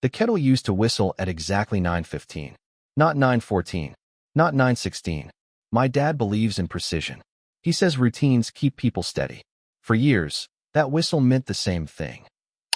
The kettle used to whistle at exactly 9:15. Not 9:14. Not 9:16. My dad believes in precision. He says routines keep people steady. For years, that whistle meant the same thing.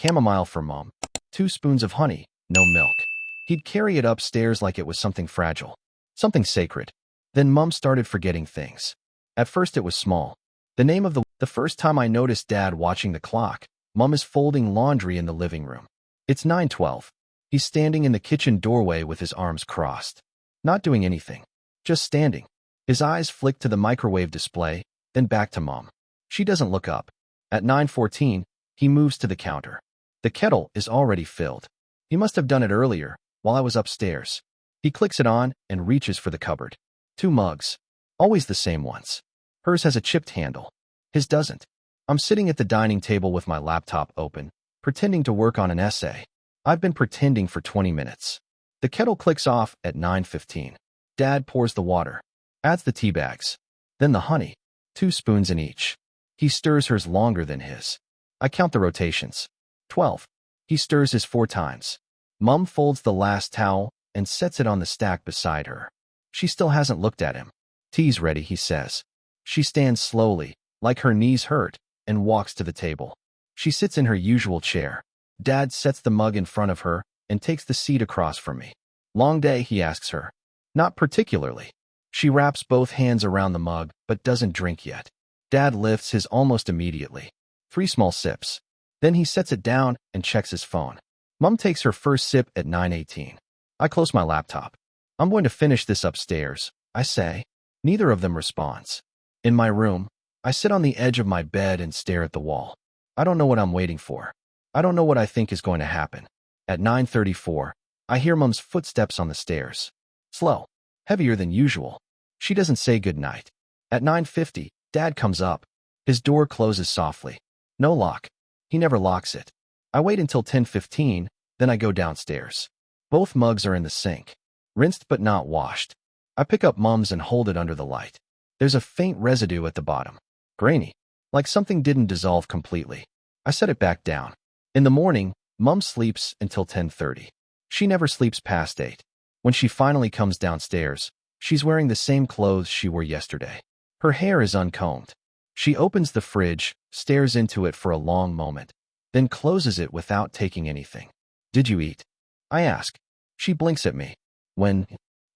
Chamomile for Mom. 2 spoons of honey, no milk. He'd carry it upstairs like it was something fragile, something sacred. Then Mom started forgetting things. At first it was small. The first time I noticed Dad watching the clock, Mom is folding laundry in the living room. It's 9:12. He's standing in the kitchen doorway with his arms crossed. Not doing anything. Just standing. His eyes flick to the microwave display, then back to Mom. She doesn't look up. At 9:14, he moves to the counter. The kettle is already filled. He must have done it earlier, while I was upstairs. He clicks it on and reaches for the cupboard. 2 mugs. Always the same ones. Hers has a chipped handle. His doesn't. I'm sitting at the dining table with my laptop open, pretending to work on an essay. I've been pretending for 20 minutes. The kettle clicks off at 9:15. Dad pours the water, adds the tea bags, then the honey, 2 spoons in each. He stirs hers longer than his. I count the rotations. 12. He stirs his 4 times. Mom folds the last towel and sets it on the stack beside her. She still hasn't looked at him. Tea's ready, he says. She stands slowly, like her knees hurt, and walks to the table. She sits in her usual chair. Dad sets the mug in front of her and takes the seat across from me. Long day, he asks her. Not particularly. She wraps both hands around the mug, but doesn't drink yet. Dad lifts his almost immediately. 3 small sips. Then he sets it down and checks his phone. Mom takes her first sip at 9:18. I close my laptop. I'm going to finish this upstairs, I say. Neither of them responds. In my room, I sit on the edge of my bed and stare at the wall. I don't know what I'm waiting for. I don't know what I think is going to happen. At 9:34, I hear Mom's footsteps on the stairs. Slow. Heavier than usual. She doesn't say goodnight. At 9:50, Dad comes up. His door closes softly. No lock. He never locks it. I wait until 10:15, then I go downstairs. Both mugs are in the sink. Rinsed but not washed. I pick up Mom's and hold it under the light. There's a faint residue at the bottom. Grainy. Like something didn't dissolve completely. I set it back down. In the morning, Mom sleeps until 10:30. She never sleeps past 8. When she finally comes downstairs, she's wearing the same clothes she wore yesterday. Her hair is uncombed. She opens the fridge, stares into it for a long moment, then closes it without taking anything. Did you eat? I ask. She blinks at me. When?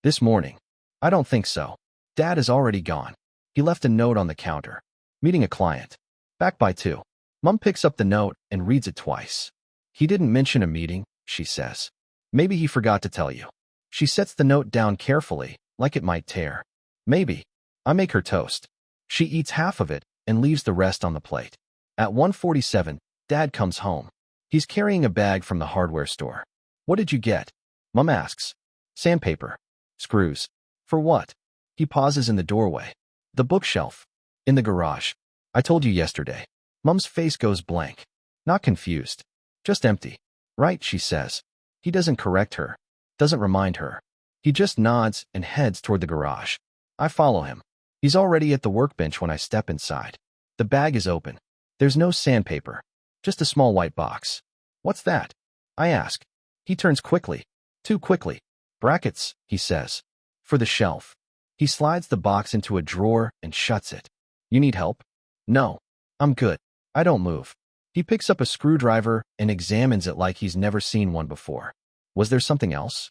This morning. I don't think so. Dad is already gone. He left a note on the counter. Meeting a client. Back by 2. Mom picks up the note and reads it twice. He didn't mention a meeting, she says. Maybe he forgot to tell you. She sets the note down carefully, like it might tear. Maybe. I make her toast. She eats half of it and leaves the rest on the plate. At 1:47, Dad comes home. He's carrying a bag from the hardware store. What did you get? Mom asks. Sandpaper. Screws. For what? He pauses in the doorway. The bookshelf. In the garage. I told you yesterday. Mom's face goes blank. Not confused. Just empty. Right, she says. He doesn't correct her. Doesn't remind her. He just nods and heads toward the garage. I follow him. He's already at the workbench when I step inside. The bag is open. There's no sandpaper. Just a small white box. What's that? I ask. He turns quickly. Too quickly. Brackets, he says. For the shelf. He slides the box into a drawer and shuts it. You need help? No. I'm good. I don't move. He picks up a screwdriver and examines it like he's never seen one before. Was there something else?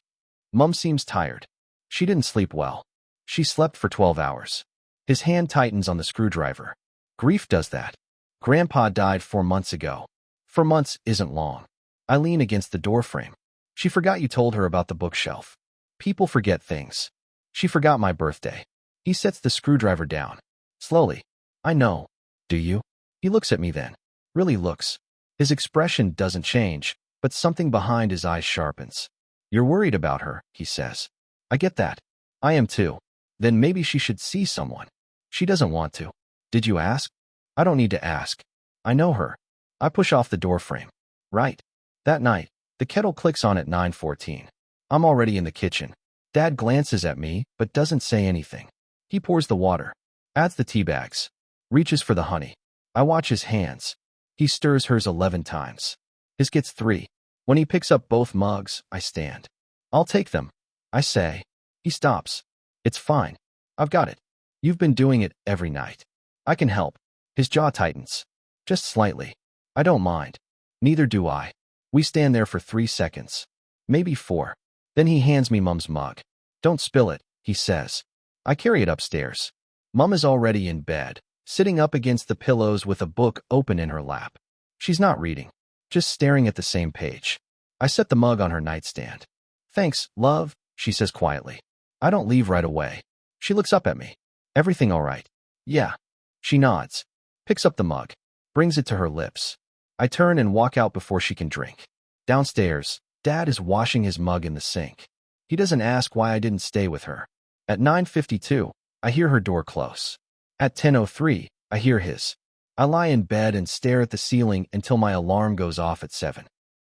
Mom seems tired. She didn't sleep well. She slept for 12 hours. His hand tightens on the screwdriver. Grief does that. Grandpa died 4 months ago. 4 months isn't long. I lean against the doorframe. She forgot you told her about the bookshelf. People forget things. She forgot my birthday. He sets the screwdriver down. Slowly. I know. Do you? He looks at me then. Really looks. His expression doesn't change, but something behind his eyes sharpens. You're worried about her, he says. I get that. I am too. Then maybe she should see someone. She doesn't want to. Did you ask? I don't need to ask. I know her. I push off the doorframe. Right. That night, the kettle clicks on at 9:14. I'm already in the kitchen. Dad glances at me, but doesn't say anything. He pours the water, adds the tea bags, reaches for the honey. I watch his hands. He stirs hers 11 times. His gets 3. When he picks up both mugs, I stand. I'll take them, I say. He stops. It's fine. I've got it. You've been doing it every night. I can help. His jaw tightens. Just slightly. I don't mind. Neither do I. We stand there for 3 seconds. Maybe 4. Then he hands me Mum's mug. Don't spill it, he says. I carry it upstairs. Mum is already in bed, sitting up against the pillows with a book open in her lap. She's not reading, just staring at the same page. I set the mug on her nightstand. Thanks, love, she says quietly. I don't leave right away. She looks up at me. Everything all right? Yeah. She nods, picks up the mug, brings it to her lips. I turn and walk out before she can drink. Downstairs, Dad is washing his mug in the sink. He doesn't ask why I didn't stay with her. At 9:52, I hear her door close. At 10:03, I hear his. I lie in bed and stare at the ceiling until my alarm goes off at 7.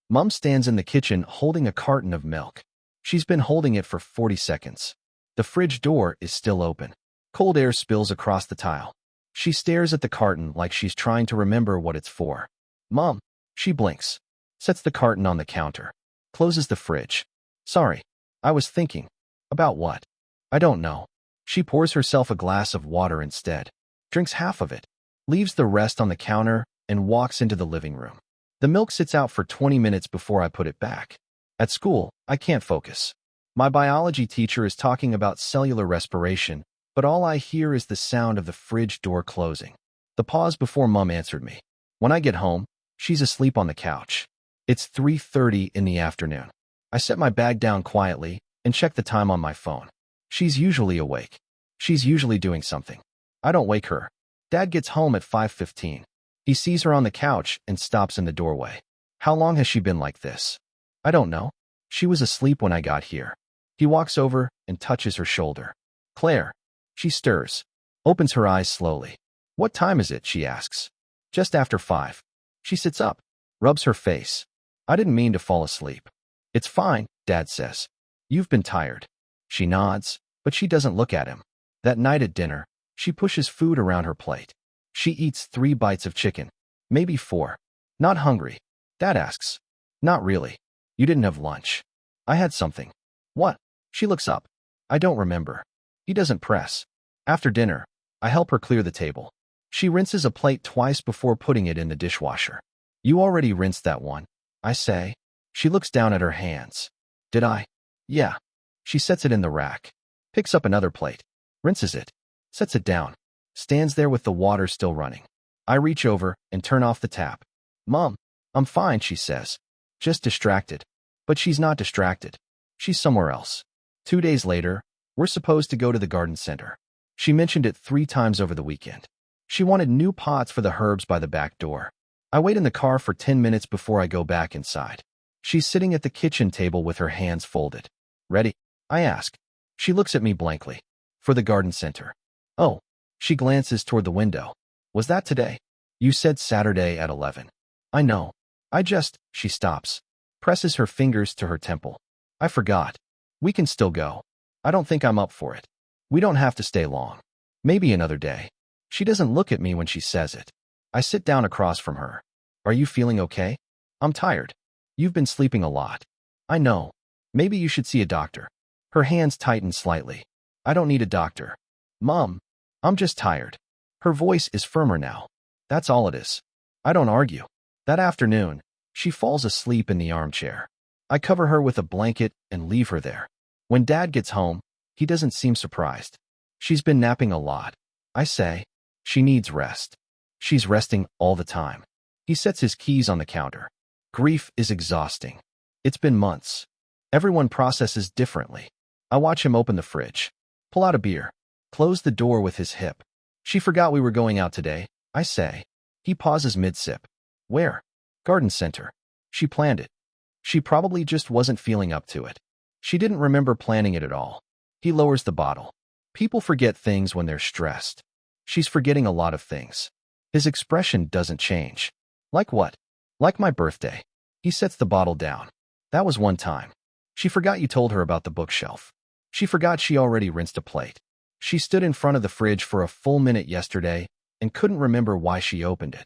Mum stands in the kitchen holding a carton of milk. She's been holding it for 40 seconds. The fridge door is still open. Cold air spills across the tile. She stares at the carton like she's trying to remember what it's for. Mum, she blinks, sets the carton on the counter, closes the fridge. Sorry, I was thinking. About what? I don't know. She pours herself a glass of water instead, drinks half of it, leaves the rest on the counter, and walks into the living room. The milk sits out for 20 minutes before I put it back. At school, I can't focus. My biology teacher is talking about cellular respiration, but all I hear is the sound of the fridge door closing. The pause before Mum answered me. When I get home, she's asleep on the couch. It's 3:30 in the afternoon. I set my bag down quietly and check the time on my phone. She's usually awake. She's usually doing something. I don't wake her. Dad gets home at 5:15. He sees her on the couch and stops in the doorway. How long has she been like this? I don't know. She was asleep when I got here. He walks over and touches her shoulder. Claire. She stirs, opens her eyes slowly. What time is it? She asks. Just after 5. She sits up, rubs her face. I didn't mean to fall asleep. It's fine, Dad says. You've been tired. She nods, but she doesn't look at him. That night at dinner, she pushes food around her plate. She eats 3 bites of chicken, maybe 4. Not hungry. Dad asks. Not really. You didn't have lunch. I had something. What? She looks up. I don't remember. He doesn't press. After dinner, I help her clear the table. She rinses a plate twice before putting it in the dishwasher. You already rinsed that one, I say. She looks down at her hands. Did I? Yeah. She sets it in the rack, picks up another plate, rinses it, sets it down, stands there with the water still running. I reach over and turn off the tap. Mom, I'm fine, she says. Just distracted. But she's not distracted. She's somewhere else. 2 days later, we're supposed to go to the garden center. She mentioned it 3 times over the weekend. She wanted new pots for the herbs by the back door. I wait in the car for 10 minutes before I go back inside. She's sitting at the kitchen table with her hands folded. Ready? I ask. She looks at me blankly. For the garden center. Oh. She glances toward the window. Was that today? You said Saturday at 11. I know. She stops. Presses her fingers to her temple. I forgot. We can still go. I don't think I'm up for it. We don't have to stay long. Maybe another day. She doesn't look at me when she says it. I sit down across from her. Are you feeling okay? I'm tired. You've been sleeping a lot. I know. Maybe you should see a doctor. Her hands tighten slightly. I don't need a doctor. Mom, I'm just tired. Her voice is firmer now. That's all it is. I don't argue. That afternoon, she falls asleep in the armchair. I cover her with a blanket and leave her there. When Dad gets home, he doesn't seem surprised. She's been napping a lot. I say, she needs rest. She's resting all the time. He sets his keys on the counter. Grief is exhausting. It's been months. Everyone processes differently. I watch him open the fridge, pull out a beer, close the door with his hip. She forgot we were going out today, I say. He pauses mid-sip. Where? Garden center. She planned it. She probably just wasn't feeling up to it. She didn't remember planning it at all. He lowers the bottle. People forget things when they're stressed. She's forgetting a lot of things. His expression doesn't change. Like what? Like my birthday. He sets the bottle down. That was one time. She forgot you told her about the bookshelf. She forgot she already rinsed a plate. She stood in front of the fridge for a full minute yesterday and couldn't remember why she opened it.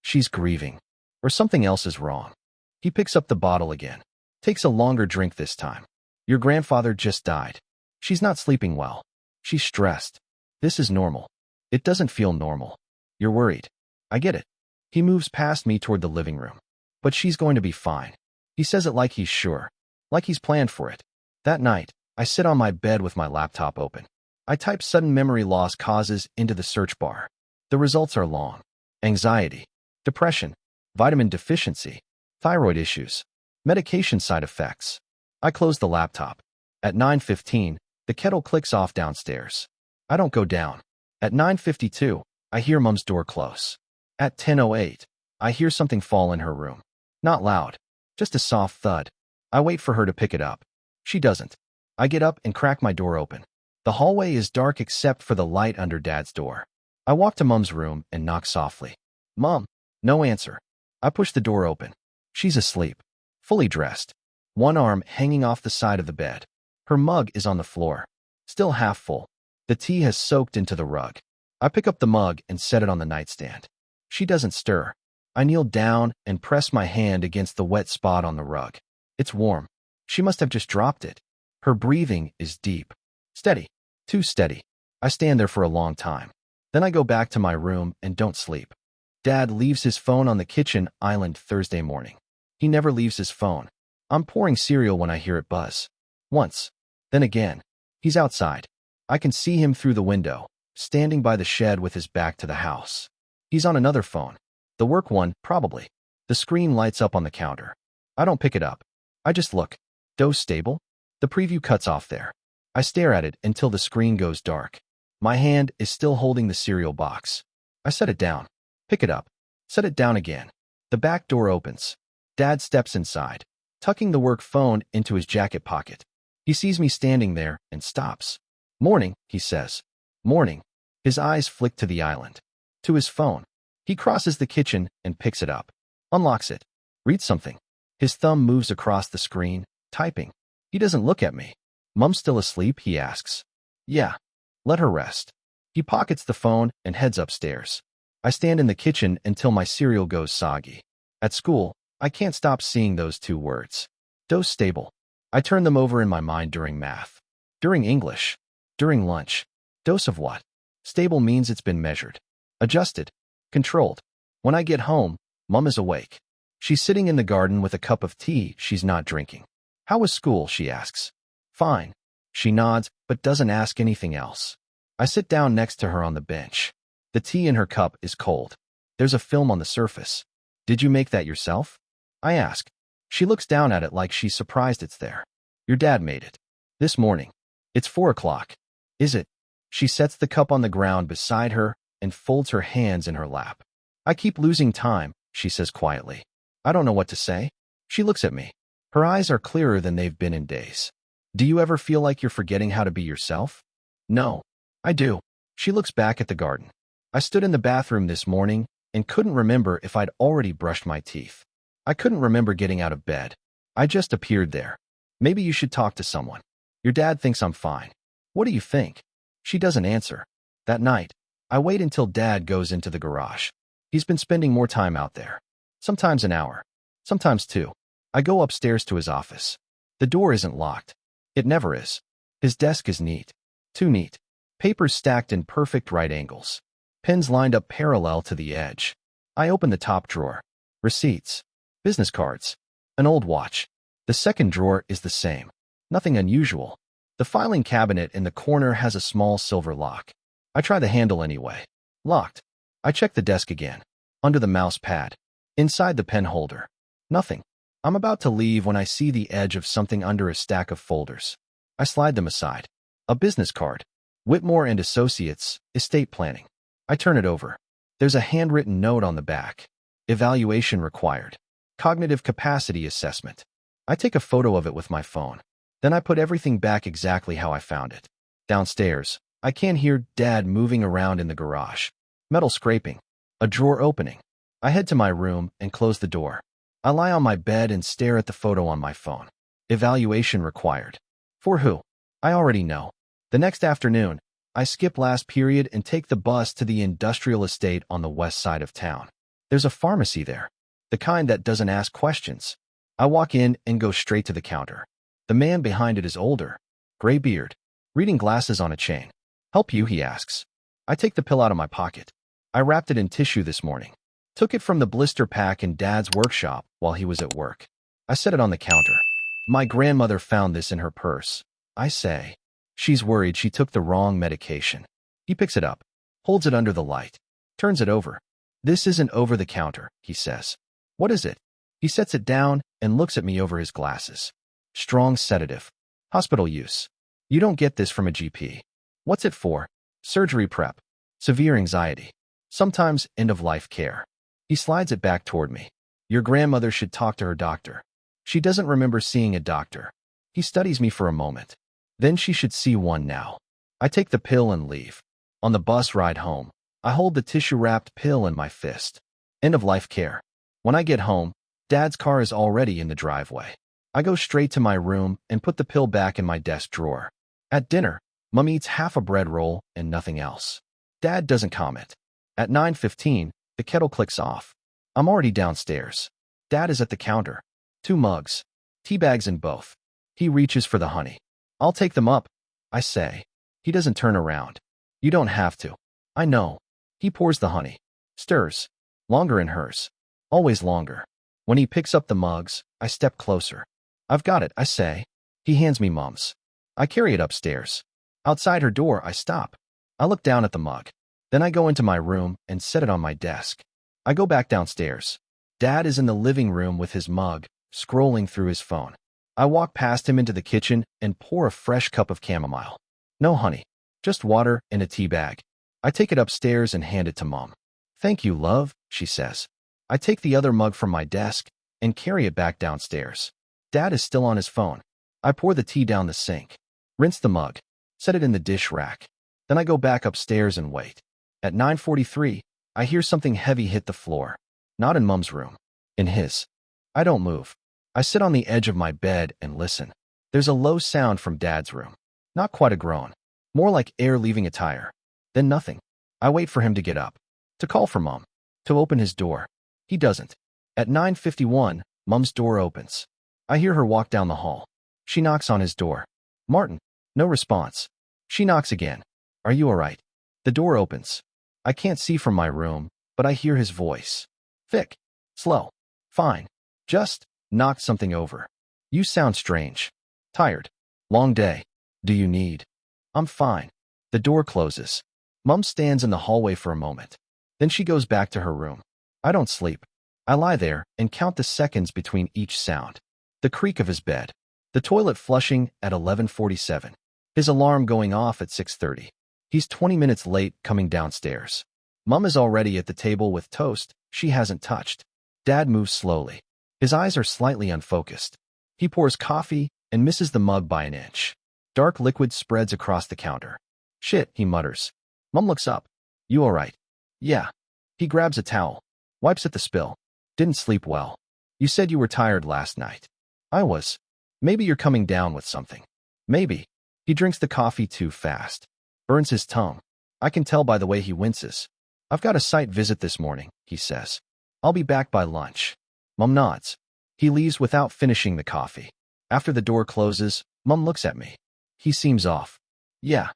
She's grieving. Or something else is wrong. He picks up the bottle again. Takes a longer drink this time. Your grandfather just died. She's not sleeping well. She's stressed. This is normal. It doesn't feel normal. You're worried. I get it. He moves past me toward the living room. But she's going to be fine. He says it like he's sure. Like he's planned for it. That night, I sit on my bed with my laptop open. I type sudden memory loss causes into the search bar. The results are long. Anxiety, depression, vitamin deficiency, thyroid issues, medication side effects. I close the laptop. At 9:15, the kettle clicks off downstairs. I don't go down. At 9:52, I hear Mom's door close. At 10:08, I hear something fall in her room. Not loud, just a soft thud. I wait for her to pick it up. She doesn't. I get up and crack my door open. The hallway is dark except for the light under Dad's door. I walk to Mom's room and knock softly. Mom. No answer. I push the door open. She's asleep, fully dressed. One arm hanging off the side of the bed. Her mug is on the floor, still half full. The tea has soaked into the rug. I pick up the mug and set it on the nightstand. She doesn't stir. I kneel down and press my hand against the wet spot on the rug. It's warm. She must have just dropped it. Her breathing is deep. Steady. Too steady. I stand there for a long time. Then I go back to my room and don't sleep. Dad leaves his phone on the kitchen island Thursday morning. He never leaves his phone. I'm pouring cereal when I hear it buzz. Once. Then again. He's outside. I can see him through the window, standing by the shed with his back to the house. He's on another phone. The work one, probably. The screen lights up on the counter. I don't pick it up. I just look. Dose stable? The preview cuts off there. I stare at it until the screen goes dark. My hand is still holding the cereal box. I set it down. Pick it up. Set it down again. The back door opens. Dad steps inside, tucking the work phone into his jacket pocket. He sees me standing there and stops. Morning, he says. Morning. His eyes flick to the island. To his phone. He crosses the kitchen and picks it up. Unlocks it. Reads something. His thumb moves across the screen, typing. He doesn't look at me. Mom's still asleep, he asks. Yeah. Let her rest. He pockets the phone and heads upstairs. I stand in the kitchen until my cereal goes soggy. At school, I can't stop seeing those two words. Dose stable. I turn them over in my mind during math. During English. During lunch. Dose of what? Stable means it's been measured. Adjusted. Controlled. When I get home, Mom is awake. She's sitting in the garden with a cup of tea she's not drinking. How was school, she asks. Fine. She nods, but doesn't ask anything else. I sit down next to her on the bench. The tea in her cup is cold. There's a film on the surface. Did you make that yourself? I ask. She looks down at it like she's surprised it's there. Your dad made it. This morning. It's 4 o'clock. Is it? She sets the cup on the ground beside her and folds her hands in her lap. I keep losing time, she says quietly. I don't know what to say. She looks at me. Her eyes are clearer than they've been in days. Do you ever feel like you're forgetting how to be yourself? No. I do. She looks back at the garden. I stood in the bathroom this morning and couldn't remember if I'd already brushed my teeth. I couldn't remember getting out of bed. I just appeared there. Maybe you should talk to someone. Your dad thinks I'm fine. What do you think? She doesn't answer. That night, I wait until Dad goes into the garage. He's been spending more time out there. Sometimes an hour. Sometimes 2. I go upstairs to his office. The door isn't locked. It never is. His desk is neat. Too neat. Papers stacked in perfect right angles. Pens lined up parallel to the edge. I open the top drawer. Receipts. Business cards. An old watch. The second drawer is the same. Nothing unusual. The filing cabinet in the corner has a small silver lock. I try the handle anyway. Locked. I check the desk again. Under the mouse pad. Inside the pen holder. Nothing. I'm about to leave when I see the edge of something under a stack of folders. I slide them aside. A business card. Whitmore and Associates, Estate Planning. I turn it over. There's a handwritten note on the back. Evaluation required. Cognitive capacity assessment. I take a photo of it with my phone. Then I put everything back exactly how I found it. Downstairs, I can hear Dad moving around in the garage. Metal scraping. A drawer opening. I head to my room and close the door. I lie on my bed and stare at the photo on my phone. Evaluation required. For who? I already know. The next afternoon, I skip last period and take the bus to the industrial estate on the west side of town. There's a pharmacy there. The kind that doesn't ask questions. I walk in and go straight to the counter. The man behind it is older, gray beard, reading glasses on a chain. Help you, he asks. I take the pill out of my pocket. I wrapped it in tissue this morning. Took it from the blister pack in Dad's workshop while he was at work. I set it on the counter. My grandmother found this in her purse. I say. She's worried she took the wrong medication. He picks it up, holds it under the light, turns it over. This isn't over the counter, he says. What is it? He sets it down and looks at me over his glasses. Strong sedative. Hospital use. You don't get this from a GP. What's it for? Surgery prep. Severe anxiety. Sometimes end-of-life care. He slides it back toward me. Your grandmother should talk to her doctor. She doesn't remember seeing a doctor. He studies me for a moment. Then she should see one now. I take the pill and leave. On the bus ride home, I hold the tissue-wrapped pill in my fist. End-of-life care. When I get home, Dad's car is already in the driveway. I go straight to my room and put the pill back in my desk drawer. At dinner, Mom eats half a bread roll and nothing else. Dad doesn't comment. At 9:15, the kettle clicks off. I'm already downstairs. Dad is at the counter. 2 mugs. Tea bags in both. He reaches for the honey. I'll take them up, I say. He doesn't turn around. You don't have to. I know. He pours the honey. Stirs. Longer in hers. Always longer. When he picks up the mugs, I step closer. I've got it, I say. He hands me Mom's. I carry it upstairs. Outside her door, I stop. I look down at the mug. Then I go into my room and set it on my desk. I go back downstairs. Dad is in the living room with his mug, scrolling through his phone. I walk past him into the kitchen and pour a fresh cup of chamomile. No honey, just water and a tea bag. I take it upstairs and hand it to Mom. Thank you, love, she says. I take the other mug from my desk and carry it back downstairs. Dad is still on his phone. I pour the tea down the sink, rinse the mug, set it in the dish rack. Then I go back upstairs and wait. At 9:43, I hear something heavy hit the floor. Not in Mom's room. In his. I don't move. I sit on the edge of my bed and listen. There's a low sound from Dad's room. Not quite a groan. More like air leaving a tire. Then nothing. I wait for him to get up. To call for Mom. To open his door. He doesn't. At 9:51, Mom's door opens. I hear her walk down the hall. She knocks on his door. Martin. No response. She knocks again. Are you all right? The door opens. I can't see from my room, but I hear his voice. Thick. Slow. Fine. Just knocked something over. You sound strange. Tired. Long day. Do you need? I'm fine. The door closes. Mom stands in the hallway for a moment. Then she goes back to her room. I don't sleep. I lie there and count the seconds between each sound. The creak of his bed. The toilet flushing at 11:47. His alarm going off at 6:30. He's 20 minutes late coming downstairs. Mom is already at the table with toast she hasn't touched. Dad moves slowly. His eyes are slightly unfocused. He pours coffee and misses the mug by an inch. Dark liquid spreads across the counter. Shit, he mutters. Mom looks up. You all right? Yeah. He grabs a towel. Wipes at the spill. Didn't sleep well. You said you were tired last night. I was. Maybe you're coming down with something. Maybe. He drinks the coffee too fast. Burns his tongue. I can tell by the way he winces. I've got a site visit this morning, he says. I'll be back by lunch. Mom nods. He leaves without finishing the coffee. After the door closes, Mom looks at me. He seems off. Yeah.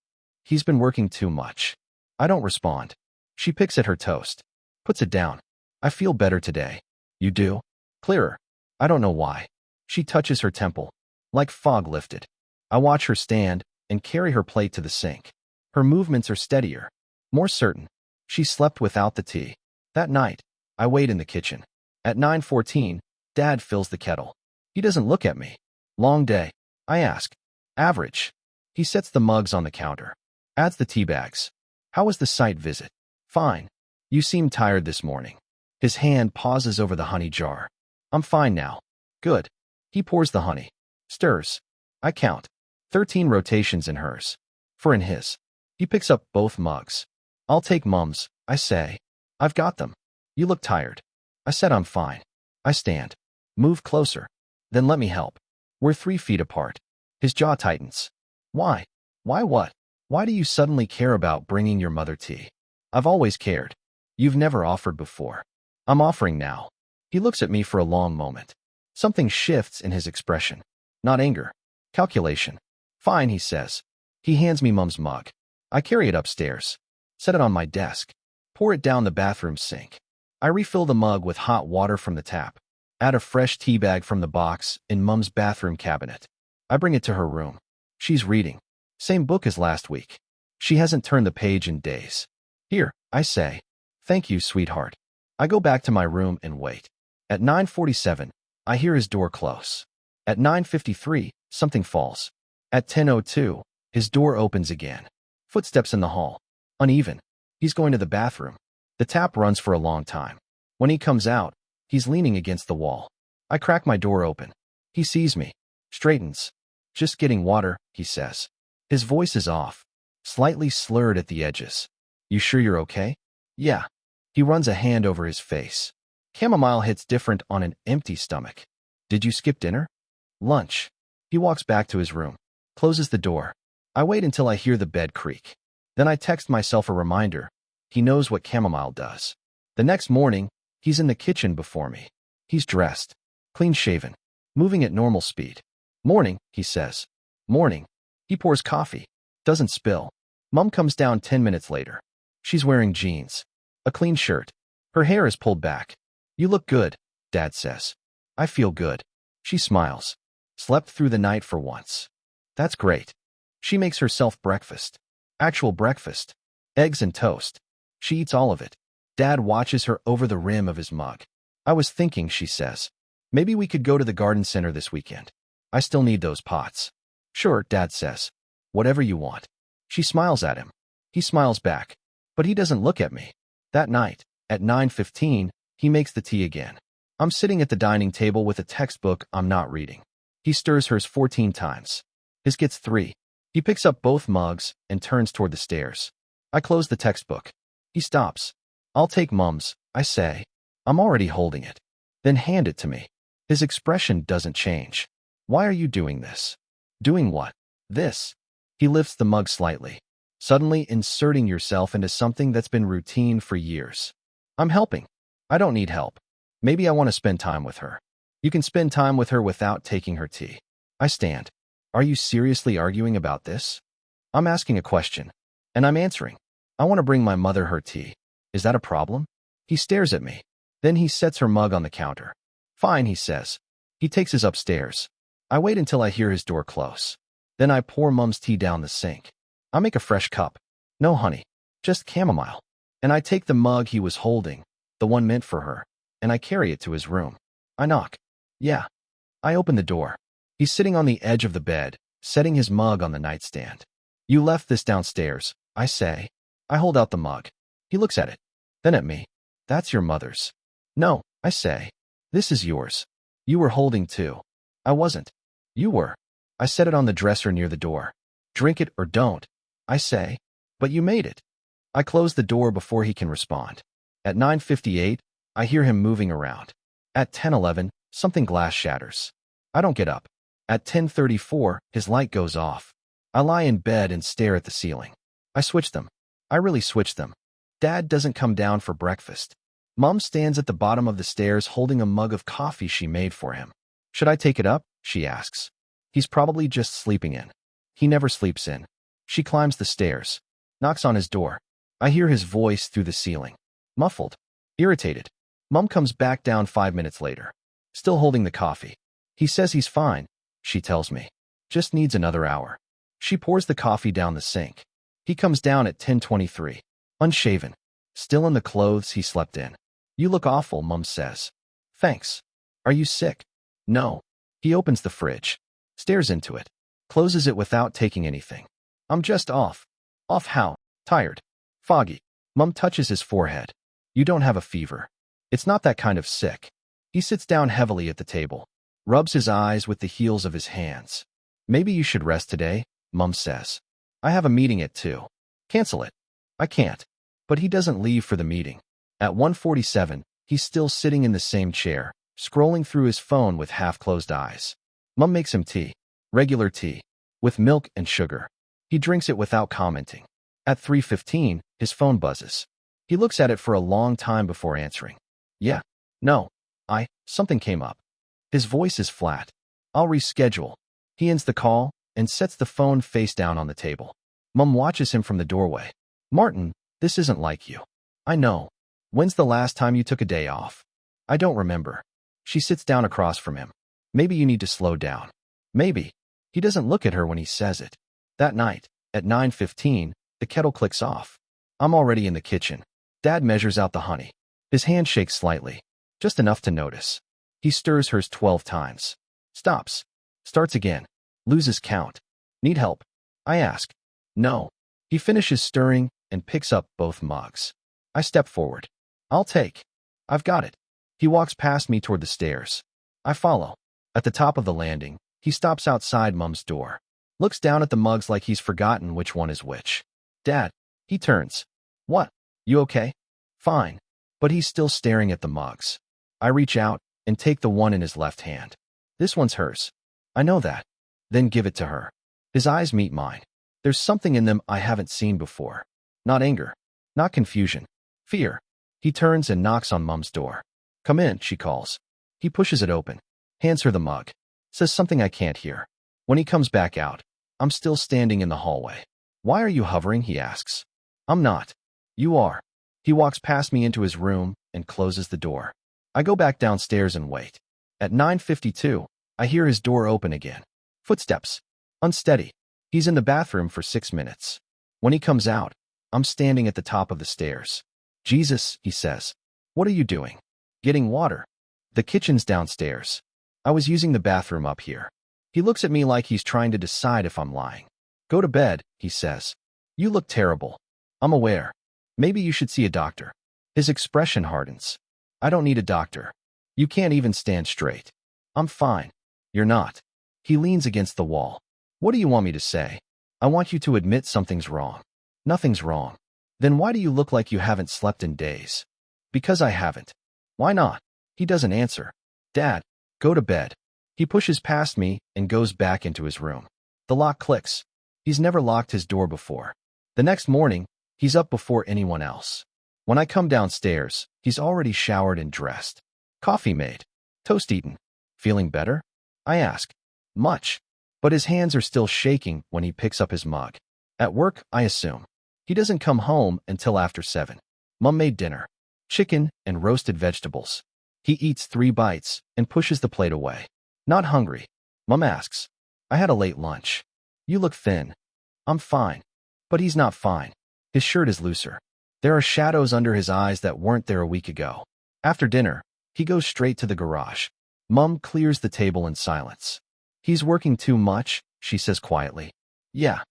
He's been working too much. I don't respond. She picks at her toast. Puts it down. I feel better today. You do? Clearer. I don't know why. She touches her temple. Like fog lifted. I watch her stand and carry her plate to the sink. Her movements are steadier. More certain. She slept without the tea. That night, I wait in the kitchen. At 9:14, Dad fills the kettle. He doesn't look at me. Long day. I ask. Average. He sets the mugs on the counter. Adds the tea bags. How was the site visit? Fine. You seem tired this morning. His hand pauses over the honey jar. I'm fine now. Good. He pours the honey. Stirs. I count. 13 rotations in hers. 4 in his. He picks up both mugs. I'll take Mom's, I say. I've got them. You look tired. I said I'm fine. I stand. Move closer. Then let me help. We're 3 feet apart. His jaw tightens. Why? Why what? Why do you suddenly care about bringing your mother tea? I've always cared. You've never offered before. I'm offering now. He looks at me for a long moment. Something shifts in his expression. Not anger. Calculation. Fine, he says. He hands me Mom's mug. I carry it upstairs. Set it on my desk. Pour it down the bathroom sink. I refill the mug with hot water from the tap. Add a fresh tea bag from the box in Mom's bathroom cabinet. I bring it to her room. She's reading. Same book as last week. She hasn't turned the page in days. Here, I say. Thank you, sweetheart. I go back to my room and wait. At 9:47, I hear his door close. At 9:53, something falls. At 10:02, his door opens again. Footsteps in the hall. Uneven. He's going to the bathroom. The tap runs for a long time. When he comes out, he's leaning against the wall. I crack my door open. He sees me. Straightens. Just getting water, he says. His voice is off. Slightly slurred at the edges. You sure you're okay? Yeah. He runs a hand over his face. Chamomile hits different on an empty stomach. Did you skip dinner? Lunch. He walks back to his room. Closes the door. I wait until I hear the bed creak. Then I text myself a reminder. He knows what chamomile does. The next morning, he's in the kitchen before me. He's dressed. Clean-shaven. Moving at normal speed. Morning, he says. Morning. He pours coffee. Doesn't spill. Mom comes down 10 minutes later. She's wearing jeans. A clean shirt. Her hair is pulled back. You look good, Dad says. I feel good. She smiles. Slept through the night for once. That's great. She makes herself breakfast. Actual breakfast. Eggs and toast. She eats all of it. Dad watches her over the rim of his mug. I was thinking, she says. Maybe we could go to the garden center this weekend. I still need those pots. Sure, Dad says. Whatever you want. She smiles at him. He smiles back. But he doesn't look at me. That night, at 9:15, he makes the tea again. I'm sitting at the dining table with a textbook I'm not reading. He stirs hers 14 times. His gets 3. He picks up both mugs and turns toward the stairs. I close the textbook. He stops. I'll take Mom's, I say. I'm already holding it. Then hand it to me. His expression doesn't change. Why are you doing this? Doing what? This. He lifts the mug slightly. Suddenly inserting yourself into something that's been routine for years. I'm helping. I don't need help. Maybe I want to spend time with her. You can spend time with her without taking her tea. I stand. Are you seriously arguing about this? I'm asking a question. And I'm answering. I want to bring my mother her tea. Is that a problem? He stares at me. Then he sets her mug on the counter. Fine, he says. He takes us upstairs. I wait until I hear his door close. Then I pour Mom's tea down the sink. I make a fresh cup. No honey. Just chamomile. And I take the mug he was holding, the one meant for her, and I carry it to his room. I knock. Yeah. I open the door. He's sitting on the edge of the bed, setting his mug on the nightstand. You left this downstairs, I say. I hold out the mug. He looks at it. Then at me. That's your mother's. No, I say. This is yours. You were holding too. I wasn't. You were. I set it on the dresser near the door. Drink it or don't, I say. But you made it. I close the door before he can respond. At 9:58, I hear him moving around. At 10:11, something glass shatters. I don't get up. At 10:34, his light goes off. I lie in bed and stare at the ceiling. I switch them. I really switch them. Dad doesn't come down for breakfast. Mom stands at the bottom of the stairs holding a mug of coffee she made for him. Should I take it up? She asks. He's probably just sleeping in. He never sleeps in. She climbs the stairs. Knocks on his door. I hear his voice through the ceiling. Muffled. Irritated. Mom comes back down 5 minutes later. Still holding the coffee. He says he's fine, she tells me. Just needs another hour. She pours the coffee down the sink. He comes down at 10:23. Unshaven. Still in the clothes he slept in. You look awful, Mom says. Thanks. Are you sick? No. He opens the fridge. Stares into it. Closes it without taking anything. I'm just off. Off how? Tired. Foggy. Mom touches his forehead. You don't have a fever. It's not that kind of sick. He sits down heavily at the table. Rubs his eyes with the heels of his hands. Maybe you should rest today, Mom says. I have a meeting at 2. Cancel it. I can't. But he doesn't leave for the meeting. At 1:47, he's still sitting in the same chair, scrolling through his phone with half-closed eyes. Mom makes him tea. Regular tea. With milk and sugar. He drinks it without commenting. At 3:15, his phone buzzes. He looks at it for a long time before answering. Yeah. No. Something came up. His voice is flat. I'll reschedule. He ends the call and sets the phone face down on the table. Mom watches him from the doorway. Martin, this isn't like you. I know. When's the last time you took a day off? I don't remember. She sits down across from him. Maybe you need to slow down. Maybe. He doesn't look at her when he says it. That night, at 9:15, the kettle clicks off. I'm already in the kitchen. Dad measures out the honey. His hand shakes slightly, just enough to notice. He stirs hers 12 times. Stops. Starts again. Loses count. Need help? I ask. No. He finishes stirring and picks up both mugs. I step forward. I'll take. I've got it. He walks past me toward the stairs. I follow. At the top of the landing, he stops outside Mom's door. Looks down at the mugs like he's forgotten which one is which. Dad. He turns. What? You okay? Fine. But he's still staring at the mugs. I reach out and take the one in his left hand. This one's hers. I know that. Then give it to her. His eyes meet mine. There's something in them I haven't seen before. Not anger. Not confusion. Fear. He turns and knocks on Mom's door. Come in, she calls. He pushes it open. Hands her the mug. Says something I can't hear. When he comes back out, I'm still standing in the hallway. Why are you hovering? He asks. I'm not. You are. He walks past me into his room and closes the door. I go back downstairs and wait. At 9:52, I hear his door open again. Footsteps. Unsteady. He's in the bathroom for 6 minutes. When he comes out, I'm standing at the top of the stairs. Jesus, he says. What are you doing? Getting water. The kitchen's downstairs. I was using the bathroom up here. He looks at me like he's trying to decide if I'm lying. Go to bed, he says. You look terrible. I'm aware. Maybe you should see a doctor. His expression hardens. I don't need a doctor. You can't even stand straight. I'm fine. You're not. He leans against the wall. What do you want me to say? I want you to admit something's wrong. Nothing's wrong. Then why do you look like you haven't slept in days? Because I haven't. Why not? He doesn't answer. Dad, go to bed. He pushes past me and goes back into his room. The lock clicks. He's never locked his door before. The next morning, he's up before anyone else. When I come downstairs, he's already showered and dressed. Coffee made. Toast eaten. Feeling better? I ask. Much. But his hands are still shaking when he picks up his mug. At work, I assume. He doesn't come home until after 7. Mom made dinner. Chicken and roasted vegetables. He eats 3 bites and pushes the plate away. Not hungry. Mom asks. I had a late lunch. You look thin. I'm fine. But he's not fine. His shirt is looser. There are shadows under his eyes that weren't there a week ago. After dinner, he goes straight to the garage. Mom clears the table in silence. He's working too much, she says quietly. Yeah.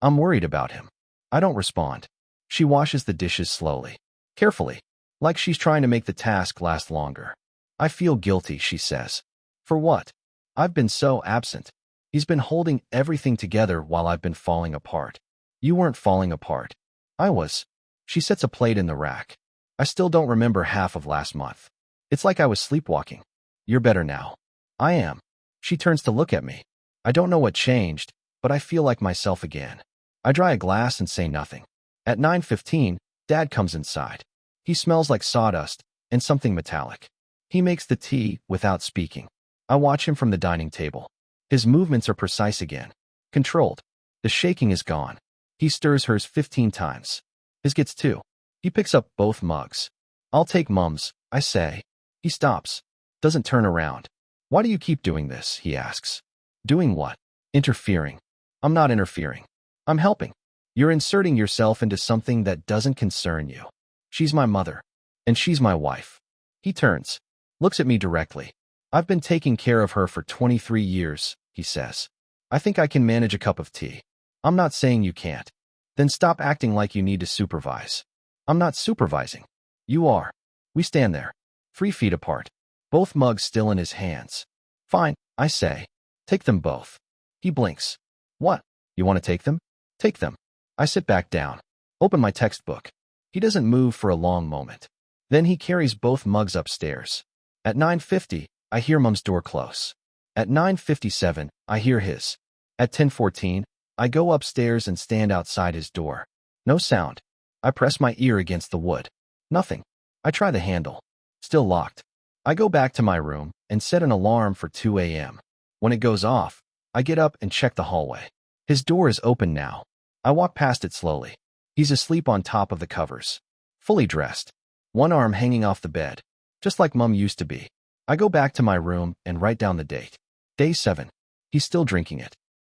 I'm worried about him. I don't respond. She washes the dishes slowly. Carefully. Like she's trying to make the task last longer. I feel guilty, she says. For what? I've been so absent. He's been holding everything together while I've been falling apart. You weren't falling apart. I was. She sets a plate in the rack. I still don't remember half of last month. It's like I was sleepwalking. You're better now. I am. She turns to look at me. I don't know what changed, but I feel like myself again. I dry a glass and say nothing. At 9:15, Dad comes inside. He smells like sawdust and something metallic. He makes the tea without speaking. I watch him from the dining table. His movements are precise again. Controlled. The shaking is gone. He stirs hers 15 times. His gets 2. He picks up both mugs. I'll take Mom's, I say. He stops. Doesn't turn around. Why do you keep doing this? He asks. Doing what? Interfering. I'm not interfering. I'm helping. You're inserting yourself into something that doesn't concern you. She's my mother. And she's my wife. He turns. Looks at me directly. I've been taking care of her for 23 years, he says. I think I can manage a cup of tea. I'm not saying you can't. Then stop acting like you need to supervise. I'm not supervising. You are. We stand there, 3 feet apart, both mugs still in his hands. Fine, I say. Take them both. He blinks. What? You want to take them? Take them. I sit back down. Open my textbook. He doesn't move for a long moment. Then he carries both mugs upstairs. At 9:50, I hear Mom's door close. At 9:57, I hear his. At 10:14, I go upstairs and stand outside his door. No sound. I press my ear against the wood. Nothing. I try the handle. Still locked. I go back to my room and set an alarm for 2 a.m. When it goes off, I get up and check the hallway. His door is open now. I walk past it slowly. He's asleep on top of the covers, fully dressed, one arm hanging off the bed, just like Mom used to be. I go back to my room and write down the date. Day 7. He's still drinking it.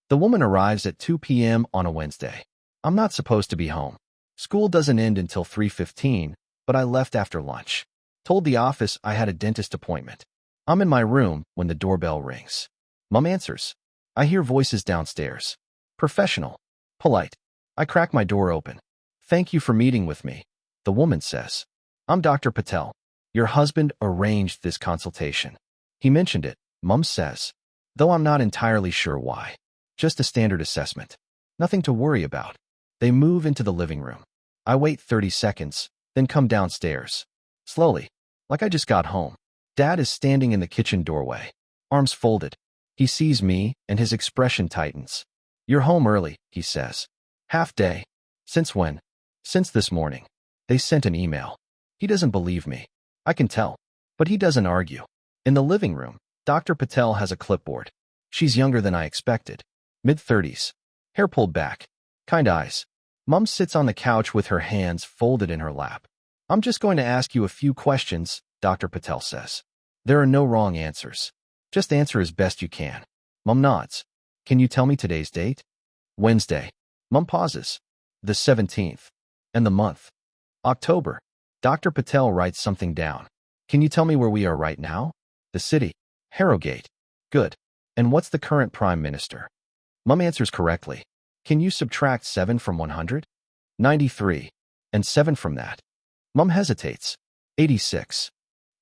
The woman arrives at 2 p.m. on a Wednesday. I'm not supposed to be home. School doesn't end until 3:15, but I left after lunch. Told the office I had a dentist appointment. I'm in my room when the doorbell rings. Mom answers. I hear voices downstairs. Professional. Polite. I crack my door open. Thank you for meeting with me, the woman says. I'm Dr. Patel. Your husband arranged this consultation. He mentioned it, Mom says, though I'm not entirely sure why. Just a standard assessment. Nothing to worry about. They move into the living room. I wait 30 seconds, then come downstairs. Slowly, like I just got home. Dad is standing in the kitchen doorway, arms folded. He sees me, and his expression tightens. You're home early, he says. Half day. Since when? Since this morning. They sent an email. He doesn't believe me. I can tell. But he doesn't argue. In the living room, Dr. Patel has a clipboard. She's younger than I expected. Mid-30s. Hair pulled back. Kind eyes. Mom sits on the couch with her hands folded in her lap. I'm just going to ask you a few questions, Dr. Patel says. There are no wrong answers. Just answer as best you can. Mom nods. Can you tell me today's date? Wednesday. Mom pauses. The 17th. And the month. October. Dr. Patel writes something down. Can you tell me where we are right now? The city. Harrogate. Good. And what's the current prime minister? Mom answers correctly. Can you subtract 7 from 100? 93. And 7 from that. Mom hesitates. 86.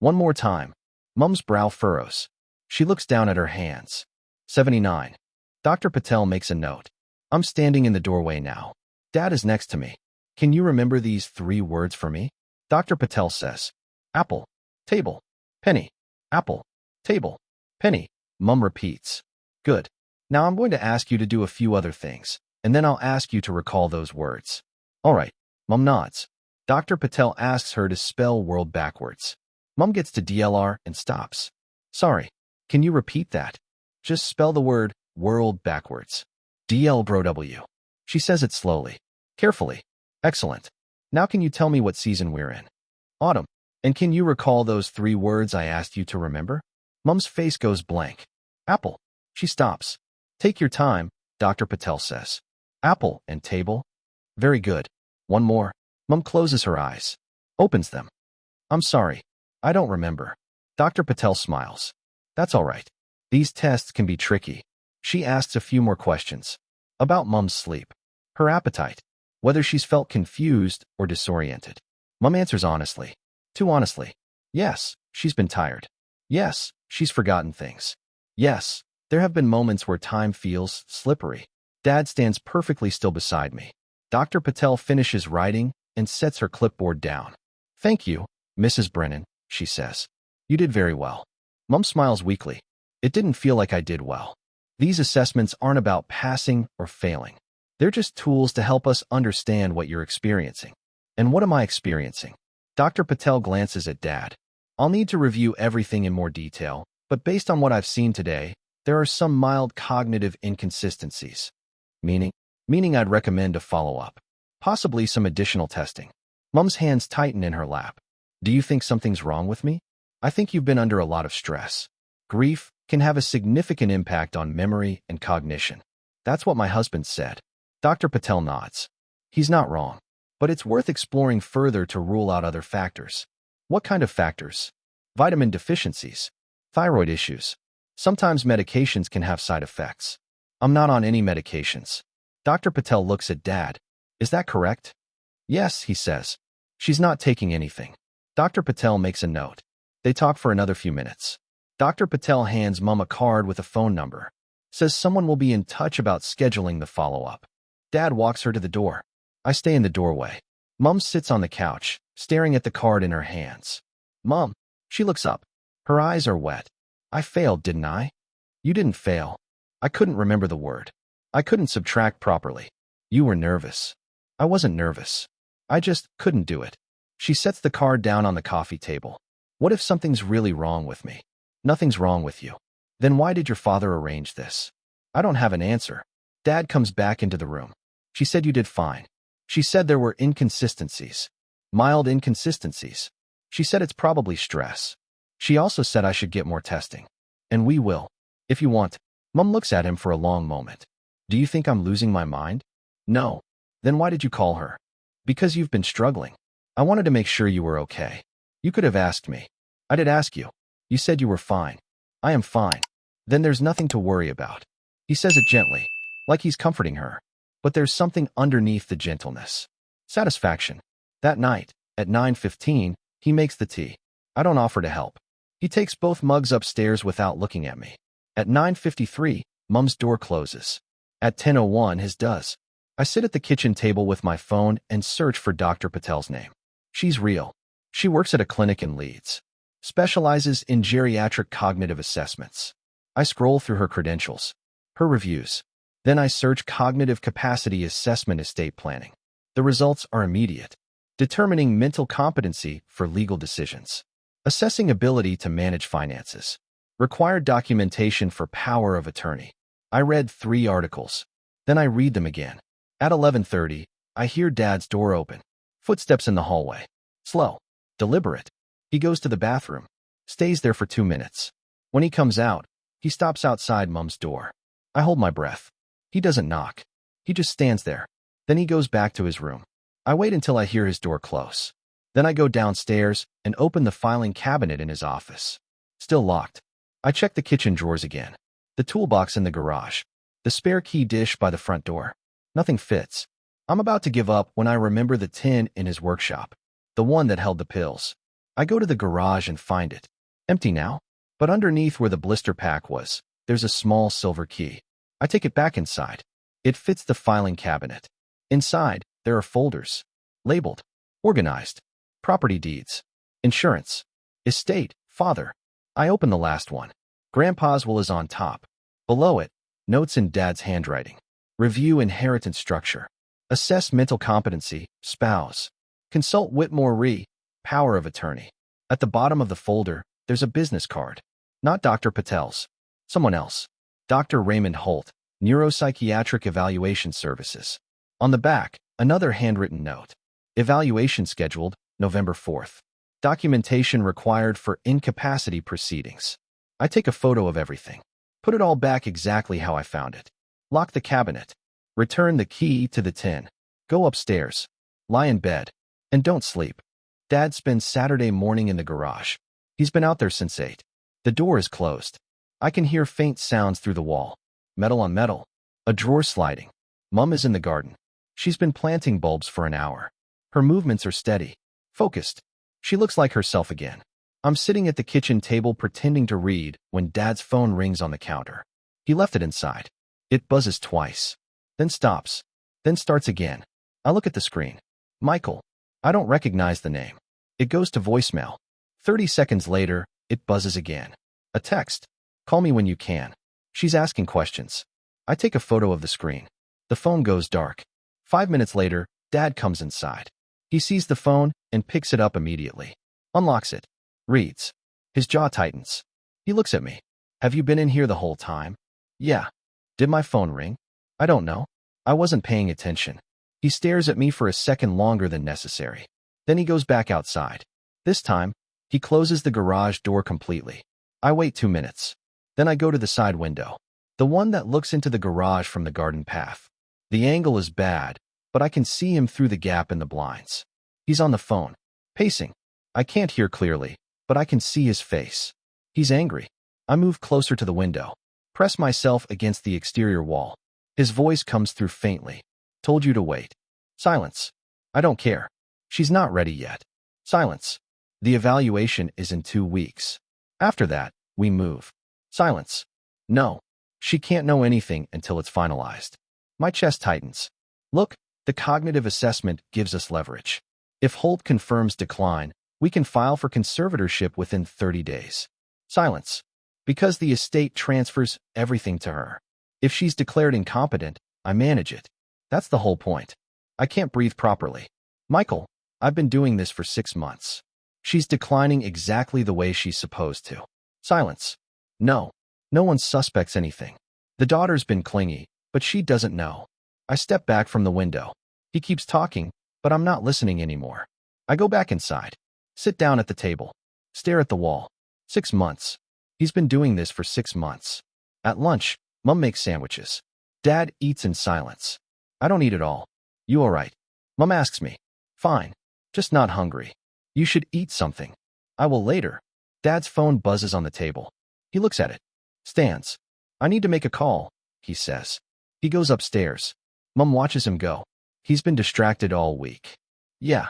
One more time. Mom's brow furrows. She looks down at her hands. 79. Dr. Patel makes a note. I'm standing in the doorway now. Dad is next to me. Can you remember these 3 words for me? Dr. Patel says. Apple. Table. Penny. Apple. Table. Penny. Mom repeats. Good. Now I'm going to ask you to do a few other things, and then I'll ask you to recall those words. All right. Mom nods. Dr. Patel asks her to spell world backwards. Mom gets to DLR and stops. Sorry. Can you repeat that? Just spell the word world backwards. DLBROW. She says it slowly. Carefully. Excellent. Now can you tell me what season we're in? Autumn. And can you recall those 3 words I asked you to remember? Mom's face goes blank. Apple. She stops. Take your time, Dr. Patel says. Apple and table. Very good. One more. Mom closes her eyes. Opens them. I'm sorry. I don't remember. Dr. Patel smiles. That's all right. These tests can be tricky. She asks a few more questions. About Mom's sleep. Her appetite. Whether she's felt confused or disoriented. Mom answers honestly. Too honestly. Yes, she's been tired. Yes, she's forgotten things. Yes, there have been moments where time feels slippery. Dad stands perfectly still beside me. Dr. Patel finishes writing and sets her clipboard down. Thank you, Mrs. Brennan, she says. You did very well. Mom smiles weakly. It didn't feel like I did well. These assessments aren't about passing or failing. They're just tools to help us understand what you're experiencing. And what am I experiencing? Dr. Patel glances at Dad. I'll need to review everything in more detail, but based on what I've seen today, there are some mild cognitive inconsistencies. Meaning I'd recommend a follow-up. Possibly some additional testing. Mom's hands tighten in her lap. Do you think something's wrong with me? I think you've been under a lot of stress. Grief can have a significant impact on memory and cognition. That's what my husband said. Dr. Patel nods. He's not wrong, but it's worth exploring further to rule out other factors. What kind of factors? Vitamin deficiencies, thyroid issues. Sometimes medications can have side effects. I'm not on any medications. Dr. Patel looks at Dad. Is that correct? Yes, he says. She's not taking anything. Dr. Patel makes a note. They talk for another few minutes. Dr. Patel hands Mom a card with a phone number. Says someone will be in touch about scheduling the follow-up. Dad walks her to the door. I stay in the doorway. Mom sits on the couch, staring at the card in her hands. Mom. She looks up. Her eyes are wet. I failed, didn't I? You didn't fail. I couldn't remember the word. I couldn't subtract properly. You were nervous. I wasn't nervous. I just couldn't do it. She sets the card down on the coffee table. What if something's really wrong with me? Nothing's wrong with you. Then why did your father arrange this? I don't have an answer. Dad comes back into the room. She said you did fine. She said there were inconsistencies. Mild inconsistencies. She said it's probably stress. She also said I should get more testing. And we will. If you want. Mom looks at him for a long moment. Do you think I'm losing my mind? No. Then why did you call her? Because you've been struggling. I wanted to make sure you were okay. You could have asked me. I did ask you. You said you were fine. I am fine. Then there's nothing to worry about. He says it gently, like he's comforting her. But there's something underneath the gentleness. Satisfaction. That night, at 9:15, he makes the tea. I don't offer to help. He takes both mugs upstairs without looking at me. At 9:53, Mom's door closes. At 10:01, his does. I sit at the kitchen table with my phone and search for Dr. Patel's name. She's real. She works at a clinic in Leeds. Specializes in geriatric cognitive assessments. I scroll through her credentials, her reviews. Then I search cognitive capacity assessment estate planning. The results are immediate. Determining mental competency for legal decisions. Assessing ability to manage finances. Required documentation for power of attorney. I read 3 articles. Then I read them again. At 11:30, I hear Dad's door open. Footsteps in the hallway. Slow. Deliberate. He goes to the bathroom. Stays there for 2 minutes. When he comes out, he stops outside Mom's door. I hold my breath. He doesn't knock. He just stands there. Then he goes back to his room. I wait until I hear his door close. Then I go downstairs and open the filing cabinet in his office. Still locked. I check the kitchen drawers again. The toolbox in the garage. The spare key dish by the front door. Nothing fits. I'm about to give up when I remember the tin in his workshop. The one that held the pills. I go to the garage and find it. Empty now. But underneath where the blister pack was, there's a small silver key. I take it back inside. It fits the filing cabinet. Inside, there are folders. Labeled. Organized. Property deeds. Insurance. Estate. Father. I open the last one. Grandpa's will is on top. Below it, notes in Dad's handwriting. Review inheritance structure. Assess mental competency. Spouse. Consult Whitmore Re. Power of attorney. At the bottom of the folder, there's a business card. Not Dr. Patel's. Someone else. Dr. Raymond Holt. Neuropsychiatric Evaluation Services. On the back, another handwritten note. Evaluation scheduled, November 4th. Documentation required for incapacity proceedings. I take a photo of everything. Put it all back exactly how I found it. Lock the cabinet. Return the key to the tin. Go upstairs. Lie in bed. And don't sleep. Dad spends Saturday morning in the garage. He's been out there since 8. The door is closed. I can hear faint sounds through the wall. Metal on metal. A drawer sliding. Mom is in the garden. She's been planting bulbs for an hour. Her movements are steady. Focused. She looks like herself again. I'm sitting at the kitchen table pretending to read when Dad's phone rings on the counter. He left it inside. It buzzes twice. Then stops. Then starts again. I look at the screen. Michael. I don't recognize the name. It goes to voicemail. 30 seconds later, it buzzes again. A text. Call me when you can. She's asking questions. I take a photo of the screen. The phone goes dark. 5 minutes later, Dad comes inside. He sees the phone and picks it up immediately. Unlocks it. Reads. His jaw tightens. He looks at me. Have you been in here the whole time? Yeah. Did my phone ring? I don't know. I wasn't paying attention. He stares at me for a second longer than necessary. Then he goes back outside. This time, he closes the garage door completely. I wait 2 minutes. Then I go to the side window. The one that looks into the garage from the garden path. The angle is bad, but I can see him through the gap in the blinds. He's on the phone. Pacing. I can't hear clearly, but I can see his face. He's angry. I move closer to the window. Press myself against the exterior wall. His voice comes through faintly. Told you to wait. Silence. I don't care. She's not ready yet. Silence. The evaluation is in 2 weeks. After that, we move. Silence. No. She can't know anything until it's finalized. My chest tightens. Look, the cognitive assessment gives us leverage. If Holt confirms decline, we can file for conservatorship within 30 days. Silence. Because the estate transfers everything to her. If she's declared incompetent, I manage it. That's the whole point. I can't breathe properly. Michael, I've been doing this for 6 months. She's declining exactly the way she's supposed to. Silence. No. No one suspects anything. The daughter's been clingy, but she doesn't know. I step back from the window. He keeps talking, but I'm not listening anymore. I go back inside. Sit down at the table. Stare at the wall. 6 months. He's been doing this for 6 months. At lunch, Mom makes sandwiches. Dad eats in silence. I don't eat at all. You all right? Mom asks me. Fine. Just not hungry. You should eat something. I will later. Dad's phone buzzes on the table. He looks at it. Stands. I need to make a call, he says. He goes upstairs. Mom watches him go. He's been distracted all week. Yeah.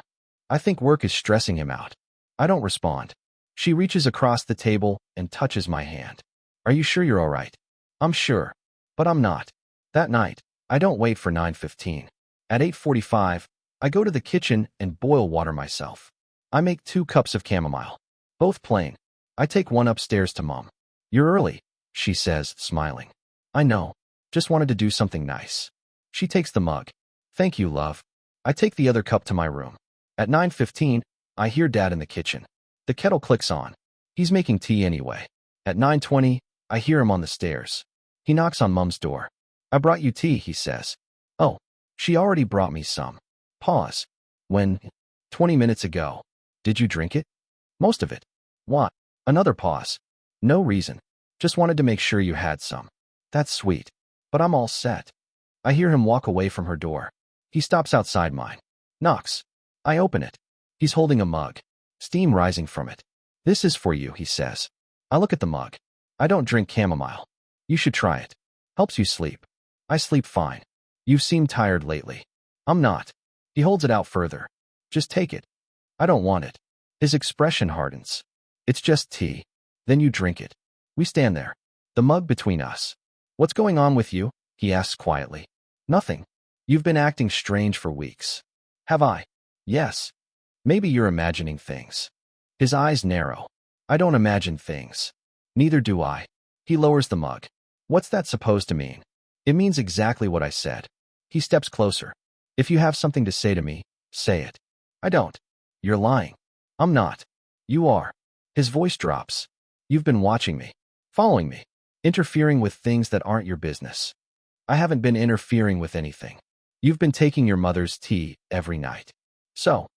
I think work is stressing him out. I don't respond. She reaches across the table and touches my hand. Are you sure you're all right? I'm sure. But I'm not. That night, I don't wait for 9:15. At 8:45, I go to the kitchen and boil water myself. I make 2 cups of chamomile. Both plain. I take one upstairs to Mom. You're early, she says, smiling. I know. Just wanted to do something nice. She takes the mug. Thank you, love. I take the other cup to my room. At 9:15, I hear Dad in the kitchen. The kettle clicks on. He's making tea anyway. At 9:20, I hear him on the stairs. He knocks on Mom's door. I brought you tea, he says. Oh, she already brought me some. Pause. When? 20 minutes ago. Did you drink it? Most of it. What? Another pause. No reason. Just wanted to make sure you had some. That's sweet. But I'm all set. I hear him walk away from her door. He stops outside mine. Knocks. I open it. He's holding a mug. Steam rising from it. This is for you, he says. I look at the mug. I don't drink chamomile. You should try it. Helps you sleep. I sleep fine. You've seemed tired lately. I'm not. He holds it out further. Just take it. I don't want it. His expression hardens. It's just tea. Then you drink it. We stand there. The mug between us. What's going on with you? He asks quietly. Nothing. You've been acting strange for weeks. Have I? Yes. Maybe you're imagining things. His eyes narrow. I don't imagine things. Neither do I. He lowers the mug. What's that supposed to mean? It means exactly what I said. He steps closer. If you have something to say to me, say it. I don't. You're lying. I'm not. You are. His voice drops. You've been watching me. Following me. Interfering with things that aren't your business. I haven't been interfering with anything. You've been taking your mother's tea every night. So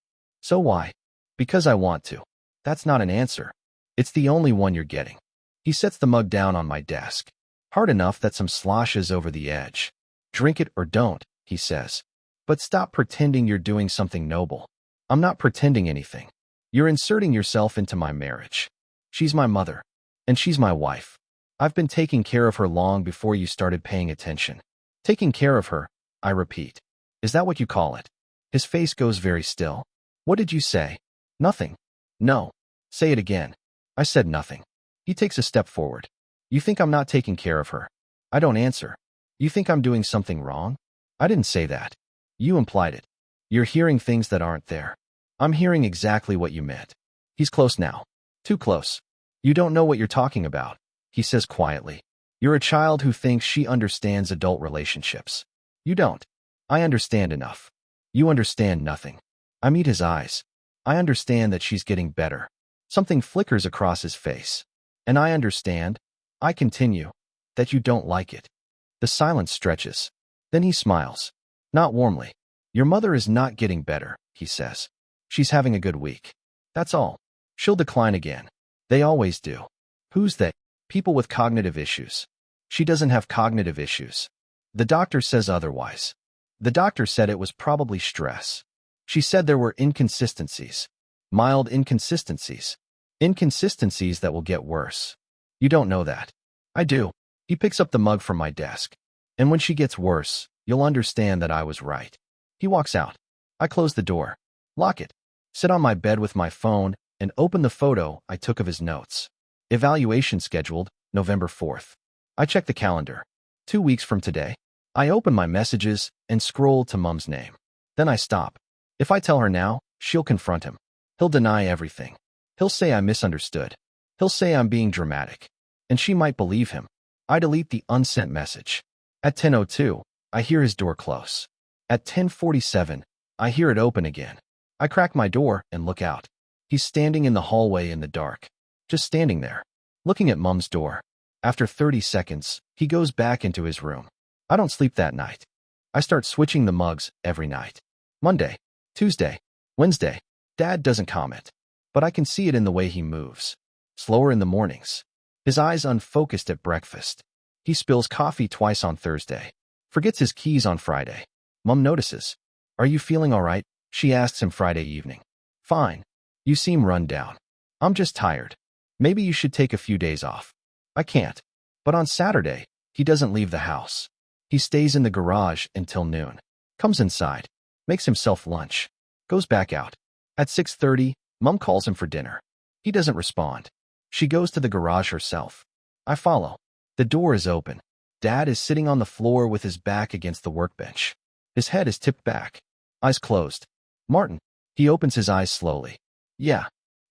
why? Because I want to. That's not an answer. It's the only one you're getting. He sets the mug down on my desk. Hard enough that some sloshes over the edge. Drink it or don't, he says. But stop pretending you're doing something noble. I'm not pretending anything. You're inserting yourself into my marriage. She's my mother. And she's my wife. I've been taking care of her long before you started paying attention. Taking care of her, I repeat. Is that what you call it? His face goes very still. What did you say? Nothing. No. Say it again. I said nothing. He takes a step forward. You think I'm not taking care of her? I don't answer. You think I'm doing something wrong? I didn't say that. You implied it. You're hearing things that aren't there. I'm hearing exactly what you meant. He's close now. Too close. You don't know what you're talking about, he says quietly. You're a child who thinks she understands adult relationships. You don't. I understand enough. You understand nothing. I meet his eyes. I understand that she's getting better. Something flickers across his face. And I understand, I continue, that you don't like it. The silence stretches. Then he smiles. Not warmly. Your mother is not getting better, he says. She's having a good week. That's all. She'll decline again. They always do. Who's they? People with cognitive issues. She doesn't have cognitive issues. The doctor says otherwise. The doctor said it was probably stress. She said there were inconsistencies. Mild inconsistencies. Inconsistencies that will get worse. You don't know that. I do. He picks up the mug from my desk. And when she gets worse, you'll understand that I was right. He walks out. I close the door. Lock it. Sit on my bed with my phone and open the photo I took of his notes. Evaluation scheduled, November 4th. I check the calendar. 2 weeks from today. I open my messages and scroll to Mom's name. Then I stop. If I tell her now, she'll confront him. He'll deny everything. He'll say I misunderstood. He'll say I'm being dramatic. And she might believe him. I delete the unsent message. At 10:02, I hear his door close. At 10:47, I hear it open again. I crack my door and look out. He's standing in the hallway in the dark. Just standing there. looking at Mom's door. After 30 seconds, he goes back into his room. I don't sleep that night. I start switching the mugs every night. Monday, Tuesday, Wednesday. Dad doesn't comment, but I can see it in the way he moves. Slower in the mornings. His eyes unfocused at breakfast. He spills coffee twice on Thursday. Forgets his keys on Friday. Mom notices. Are you feeling all right? She asks him Friday evening. Fine. You seem run down. I'm just tired. Maybe you should take a few days off. I can't. But on Saturday, he doesn't leave the house. He stays in the garage until noon. Comes inside. Makes himself lunch. Goes back out. At 6:30, Mom calls him for dinner. He doesn't respond. She goes to the garage herself. I follow. The door is open. Dad is sitting on the floor with his back against the workbench. His head is tipped back. Eyes closed. Martin. He opens his eyes slowly. Yeah.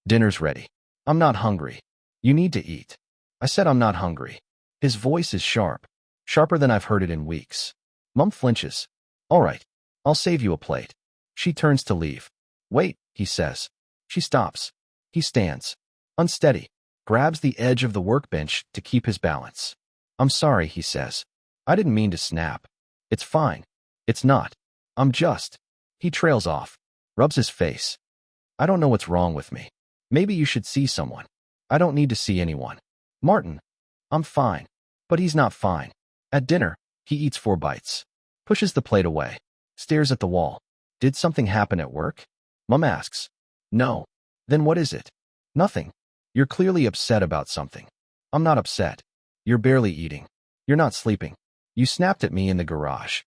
Dinner's ready. I'm not hungry. You need to eat. I said I'm not hungry. His voice is sharp. Sharper than I've heard it in weeks. Mom flinches. All right. I'll save you a plate. She turns to leave. Wait, he says. She stops. He stands. Unsteady. Grabs the edge of the workbench to keep his balance. I'm sorry, he says. I didn't mean to snap. It's fine. It's not. I'm just. He trails off. Rubs his face. I don't know what's wrong with me. Maybe you should see someone. I don't need to see anyone. Martin. I'm fine. But he's not fine. At dinner, he eats 4 bites. Pushes the plate away. Stares at the wall. Did something happen at work? Mom asks. No. Then what is it? Nothing. You're clearly upset about something. I'm not upset. You're barely eating. You're not sleeping. You snapped at me in the garage.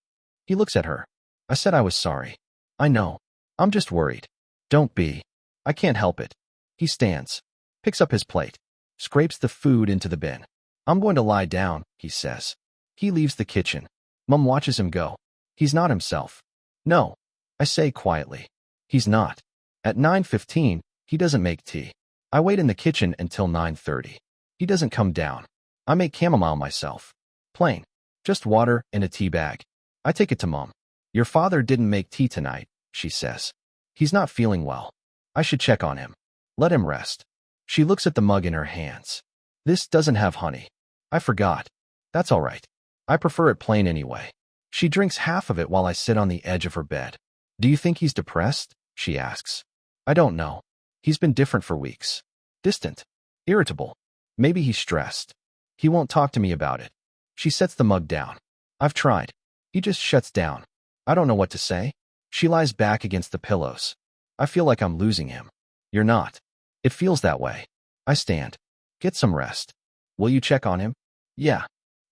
He looks at her. I said I was sorry. I know. I'm just worried. Don't be. I can't help it. He stands. Picks up his plate. Scrapes the food into the bin. I'm going to lie down, he says. He leaves the kitchen. Mom watches him go. He's not himself. No. I say quietly. He's not. At 9:15, he doesn't make tea. I wait in the kitchen until 9:30. He doesn't come down. I make chamomile myself. Plain. Just water in a tea bag. I take it to Mom. Your father didn't make tea tonight, she says. He's not feeling well. I should check on him. Let him rest. She looks at the mug in her hands. This doesn't have honey. I forgot. That's all right. I prefer it plain anyway. She drinks half of it while I sit on the edge of her bed. Do you think he's depressed? She asks. I don't know. He's been different for weeks. Distant. Irritable. Maybe he's stressed. He won't talk to me about it. She sets the mug down. I've tried. He just shuts down. I don't know what to say. She lies back against the pillows. I feel like I'm losing him. You're not. It feels that way. I stand. Get some rest. Will you check on him? Yeah.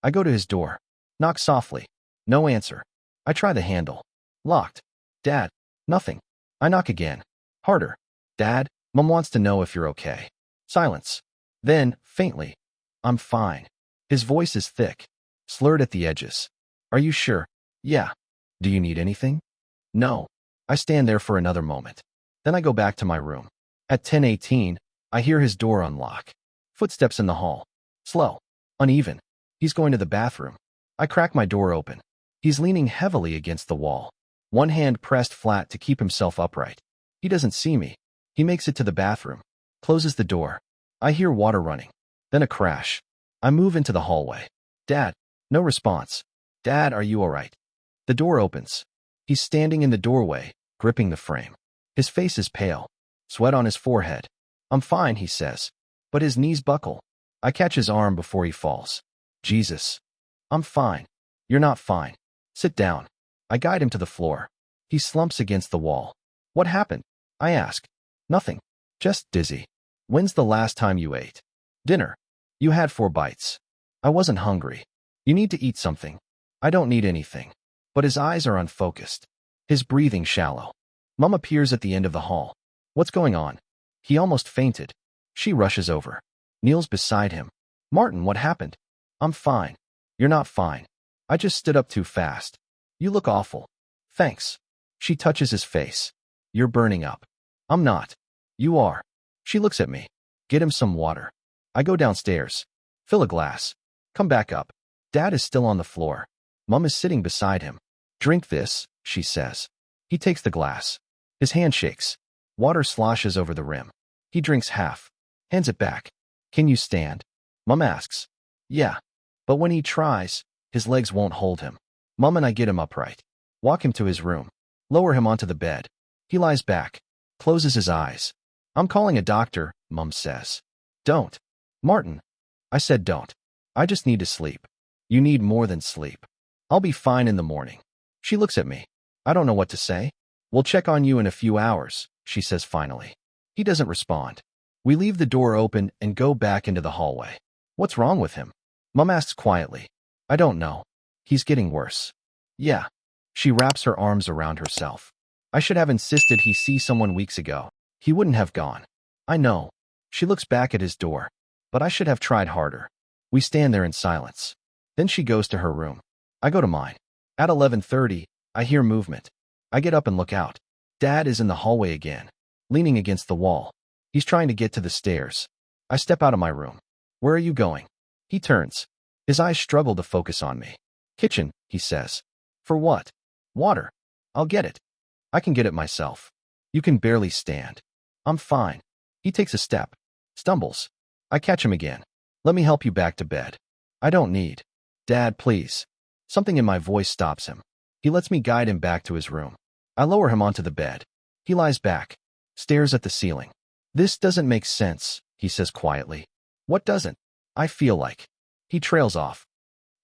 I go to his door. Knock softly. No answer. I try the handle. Locked. Dad. Nothing. I knock again. Harder. Dad, Mom wants to know if you're okay. Silence. Then, faintly. I'm fine. His voice is thick. Slurred at the edges. Are you sure? Yeah. Do you need anything? No. I stand there for another moment. Then I go back to my room. At 10:18, I hear his door unlock. Footsteps in the hall. Slow. Uneven. He's going to the bathroom. I crack my door open. He's leaning heavily against the wall. One hand pressed flat to keep himself upright. He doesn't see me. He makes it to the bathroom. Closes the door. I hear water running. Then a crash. I move into the hallway. Dad. No response. Dad, are you all right? The door opens. He's standing in the doorway, gripping the frame. His face is pale. Sweat on his forehead. I'm fine, he says. But his knees buckle. I catch his arm before he falls. Jesus. I'm fine. You're not fine. Sit down. I guide him to the floor. He slumps against the wall. What happened? I ask. Nothing. Just dizzy. When's the last time you ate? Dinner. You had 4 bites. I wasn't hungry. You need to eat something. I don't need anything. But his eyes are unfocused. His breathing shallow. Mom appears at the end of the hall. What's going on? He almost fainted. She rushes over. Kneels beside him. Martin, what happened? I'm fine. You're not fine. I just stood up too fast. You look awful. Thanks. She touches his face. You're burning up. I'm not. You are. She looks at me. Get him some water. I go downstairs. Fill a glass. Come back up. Dad is still on the floor. Mom is sitting beside him. Drink this, she says. He takes the glass. His hand shakes. Water sloshes over the rim. He drinks half. Hands it back. Can you stand? Mom asks. Yeah. But when he tries, his legs won't hold him. Mom and I get him upright. Walk him to his room. Lower him onto the bed. He lies back. Closes his eyes. I'm calling a doctor, Mom says. Don't. Martin. I said don't. I just need to sleep. You need more than sleep. I'll be fine in the morning. She looks at me. I don't know what to say. We'll check on you in a few hours, she says finally. He doesn't respond. We leave the door open and go back into the hallway. What's wrong with him? Mom asks quietly. I don't know. He's getting worse. Yeah. She wraps her arms around herself. I should have insisted he see someone weeks ago. He wouldn't have gone. I know. She looks back at his door. But I should have tried harder. We stand there in silence. Then she goes to her room. I go to mine. At 11:30, I hear movement. I get up and look out. Dad is in the hallway again, leaning against the wall. He's trying to get to the stairs. I step out of my room. Where are you going? He turns. His eyes struggle to focus on me. Kitchen, he says. For what? Water. I'll get it. I can get it myself. You can barely stand. I'm fine. He takes a step. Stumbles. I catch him again. Let me help you back to bed. I don't need. Dad, please. Something in my voice stops him. He lets me guide him back to his room. I lower him onto the bed. He lies back. Stares at the ceiling. This doesn't make sense, he says quietly. What doesn't? I feel like. He trails off.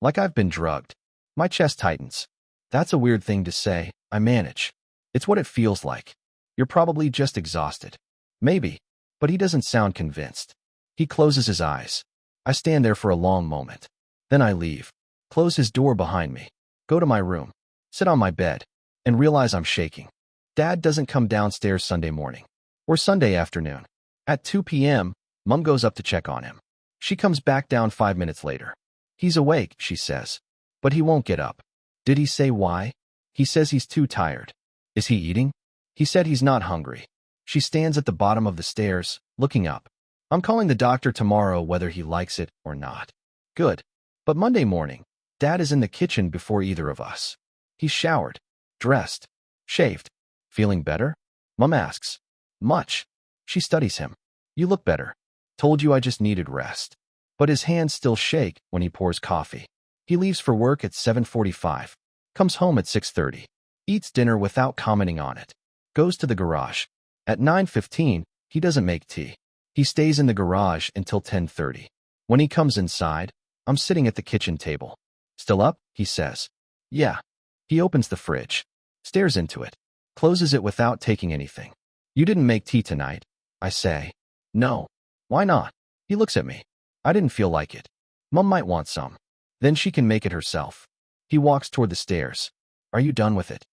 Like I've been drugged. My chest tightens. That's a weird thing to say. I manage. It's what it feels like. You're probably just exhausted. Maybe. But he doesn't sound convinced. He closes his eyes. I stand there for a long moment. Then I leave. Close his door behind me. Go to my room. Sit on my bed. And realize I'm shaking. Dad doesn't come downstairs Sunday morning. Or Sunday afternoon. At 2 p.m., Mom goes up to check on him. She comes back down 5 minutes later. He's awake, she says. But he won't get up. Did he say why? He says he's too tired. Is he eating? He said he's not hungry. She stands at the bottom of the stairs, looking up. I'm calling the doctor tomorrow whether he likes it or not. Good. But Monday morning, Dad is in the kitchen before either of us. He's showered, dressed, shaved. Feeling better? Mom asks. Much. She studies him. You look better. Told you I just needed rest. But his hands still shake when he pours coffee. He leaves for work at 7:45. Comes home at 6:30. Eats dinner without commenting on it. Goes to the garage. At 9:15, he doesn't make tea. He stays in the garage until 10:30. When he comes inside, I'm sitting at the kitchen table. Still up? He says. Yeah. He opens the fridge. Stares into it. Closes it without taking anything. You didn't make tea tonight, I say. No. Why not? He looks at me. I didn't feel like it. Mom might want some. Then she can make it herself. He walks toward the stairs. Are you done with it?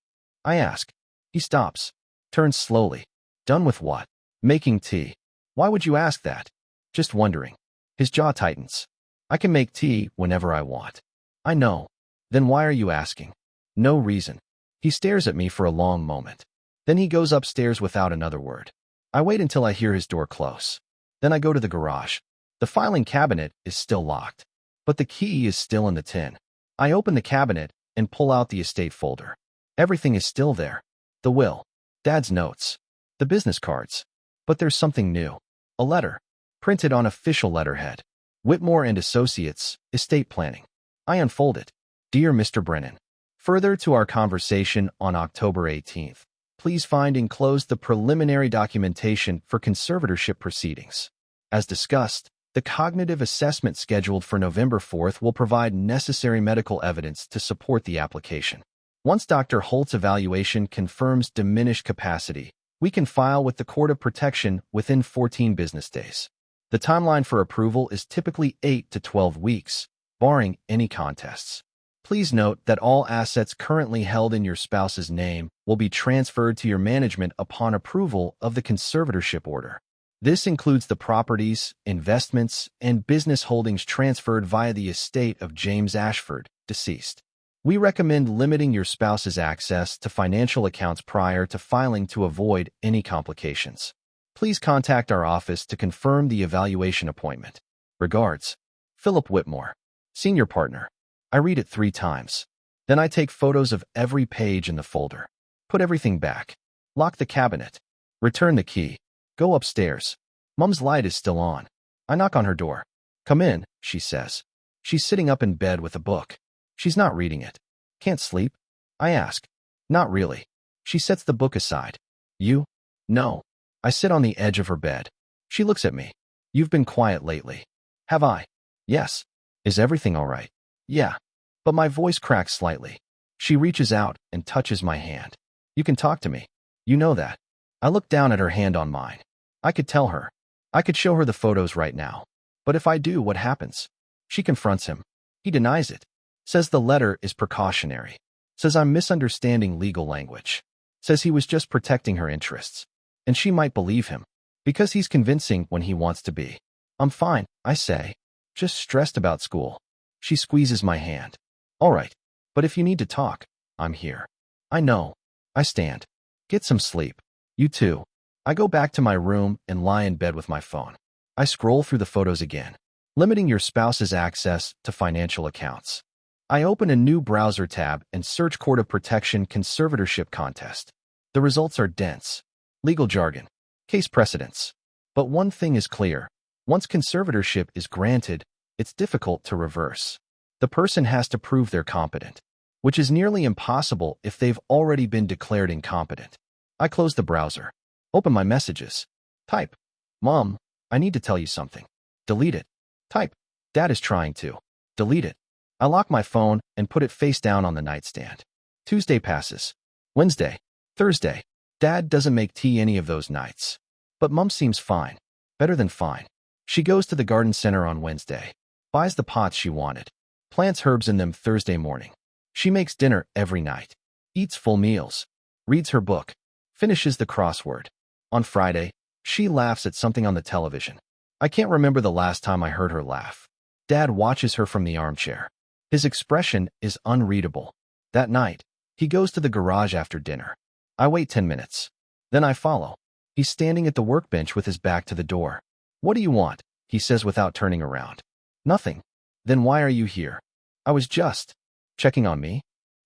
I ask. He stops. Turns slowly. Done with what? Making tea. Why would you ask that? Just wondering. His jaw tightens. I can make tea whenever I want. I know. Then why are you asking? No reason. He stares at me for a long moment. Then he goes upstairs without another word. I wait until I hear his door close. Then I go to the garage. The filing cabinet is still locked. But the key is still in the tin. I open the cabinet and pull out the estate folder. Everything is still there. The will. Dad's notes. The business cards. But there's something new. A letter. Printed on official letterhead. Whitmore and Associates, Estate Planning. I unfold it. Dear Mr. Brennan. Further to our conversation on October 18th, please find enclosed the preliminary documentation for conservatorship proceedings. As discussed, the cognitive assessment scheduled for November 4th will provide necessary medical evidence to support the application. Once Dr. Holt's evaluation confirms diminished capacity, we can file with the Court of Protection within 14 business days. The timeline for approval is typically 8 to 12 weeks, barring any contests. Please note that all assets currently held in your spouse's name will be transferred to your management upon approval of the conservatorship order. This includes the properties, investments, and business holdings transferred via the estate of James Ashford, deceased. We recommend limiting your spouse's access to financial accounts prior to filing to avoid any complications. Please contact our office to confirm the evaluation appointment. Regards, Philip Whitmore, Senior Partner. I read it 3 times. Then I take photos of every page in the folder. Put everything back. Lock the cabinet. Return the key. Go upstairs. Mom's light is still on. I knock on her door. Come in, she says. She's sitting up in bed with a book. She's not reading it. Can't sleep? I ask. Not really. She sets the book aside. You? No. I sit on the edge of her bed. She looks at me. You've been quiet lately. Have I? Yes. Is everything all right? Yeah. But my voice cracks slightly. She reaches out and touches my hand. You can talk to me. You know that. I look down at her hand on mine. I could tell her. I could show her the photos right now. But if I do, what happens? She confronts him. He denies it. Says the letter is precautionary. Says I'm misunderstanding legal language. Says he was just protecting her interests. And she might believe him. Because he's convincing when he wants to be. I'm fine, I say. Just stressed about school. She squeezes my hand. All right. But if you need to talk, I'm here. I know. I stand. Get some sleep. You too. I go back to my room and lie in bed with my phone. I scroll through the photos again. Limiting your spouse's access to financial accounts. I open a new browser tab and search Court of Protection conservatorship contest. The results are dense. Legal jargon. Case precedents. But one thing is clear. Once conservatorship is granted, it's difficult to reverse. The person has to prove they're competent, which is nearly impossible if they've already been declared incompetent. I close the browser. Open my messages. Type. Mom, I need to tell you something. Delete it. Type. Dad is trying to. Delete it. I lock my phone and put it face down on the nightstand. Tuesday passes. Wednesday. Thursday. Dad doesn't make tea any of those nights. But Mom seems fine. Better than fine. She goes to the garden center on Wednesday. Buys the pots she wanted. Plants herbs in them Thursday morning. She makes dinner every night. Eats full meals. Reads her book. Finishes the crossword. On Friday, she laughs at something on the television. I can't remember the last time I heard her laugh. Dad watches her from the armchair. His expression is unreadable. That night, he goes to the garage after dinner. I wait 10 minutes. Then I follow. He's standing at the workbench with his back to the door. What do you want? He says without turning around. Nothing. Then why are you here? I was just checking on me.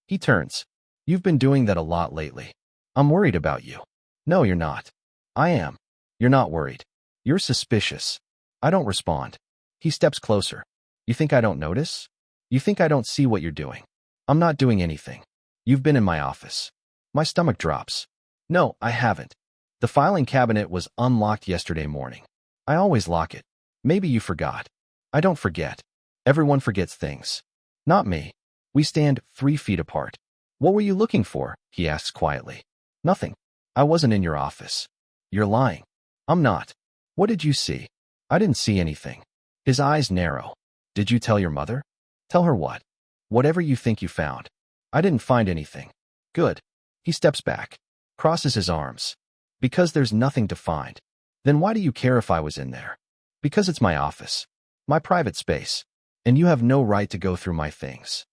He turns. You've been doing that a lot lately. I'm worried about you. No, you're not. I am. You're not worried. You're suspicious. I don't respond. He steps closer. You think I don't notice? You think I don't see what you're doing? I'm not doing anything. You've been in my office. My stomach drops. No, I haven't. The filing cabinet was unlocked yesterday morning. I always lock it. Maybe you forgot. I don't forget. Everyone forgets things. Not me. We stand 3 feet apart. What were you looking for? He asks quietly. Nothing. I wasn't in your office. You're lying. I'm not. What did you see? I didn't see anything. His eyes narrow. Did you tell your mother? Tell her what? Whatever you think you found. I didn't find anything. Good. He steps back. Crosses his arms. Because there's nothing to find. Then why do you care if I was in there? Because it's my office. My private space. And you have no right to go through my things.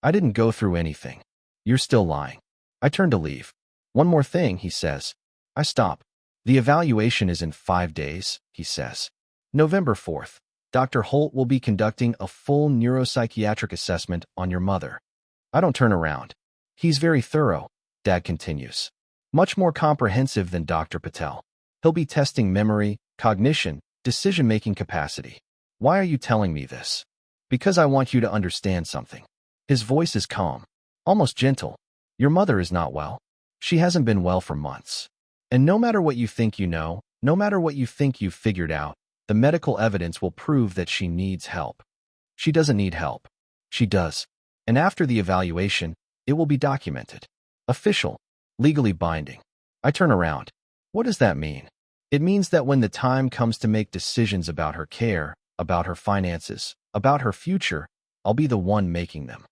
I didn't go through anything. You're still lying. I turn to leave. One more thing, he says. I stop. The evaluation is in 5 days, he says. November 4th. Dr. Holt will be conducting a full neuropsychiatric assessment on your mother. I don't turn around. He's very thorough, Dad continues. Much more comprehensive than Dr. Patel. He'll be testing memory, cognition, decision-making capacity. Why are you telling me this? Because I want you to understand something. His voice is calm, almost gentle. Your mother is not well. She hasn't been well for months. And no matter what you think you know, no matter what you think you've figured out, the medical evidence will prove that she needs help. She doesn't need help. She does. And after the evaluation, it will be documented. Official. Legally binding. I turn around. What does that mean? It means that when the time comes to make decisions about her care, about her finances, about her future, I'll be the one making them.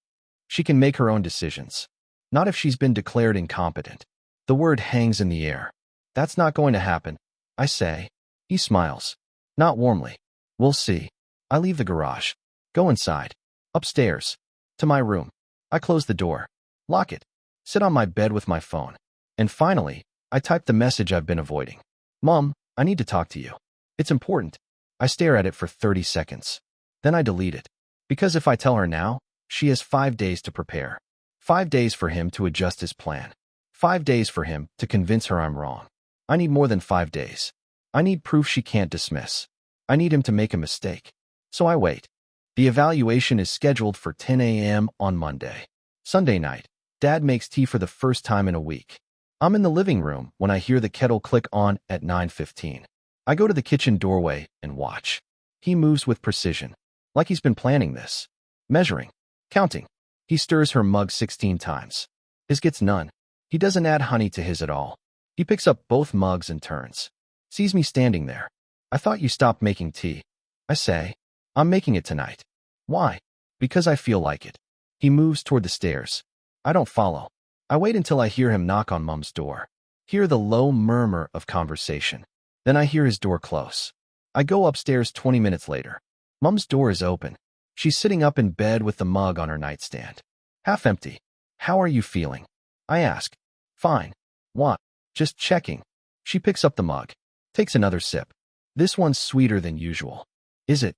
She can make her own decisions. Not if she's been declared incompetent. The word hangs in the air. That's not going to happen, I say. He smiles. Not warmly. We'll see. I leave the garage. Go inside. Upstairs. To my room. I close the door. Lock it. Sit on my bed with my phone. And finally, I type the message I've been avoiding. Mom, I need to talk to you. It's important. I stare at it for 30 seconds. Then I delete it. Because if I tell her now, she has 5 days to prepare. 5 days for him to adjust his plan. 5 days for him to convince her I'm wrong. I need more than 5 days. I need proof she can't dismiss. I need him to make a mistake. So I wait. The evaluation is scheduled for 10 a.m. on Monday. Sunday night, Dad makes tea for the first time in a week. I'm in the living room when I hear the kettle click on at 9:15. I go to the kitchen doorway and watch. He moves with precision, like he's been planning this. Measuring, counting. He stirs her mug 16 times. His gets none. He doesn't add honey to his at all. He picks up both mugs and turns. Sees me standing there. I thought you stopped making tea. I say, I'm making it tonight. Why? Because I feel like it. He moves toward the stairs. I don't follow. I wait until I hear him knock on Mom's door. Hear the low murmur of conversation. Then I hear his door close. I go upstairs 20 minutes later. Mom's door is open. She's sitting up in bed with the mug on her nightstand. Half empty. How are you feeling? I ask. Fine. What? Just checking. She picks up the mug. Takes another sip. This one's sweeter than usual. Is it?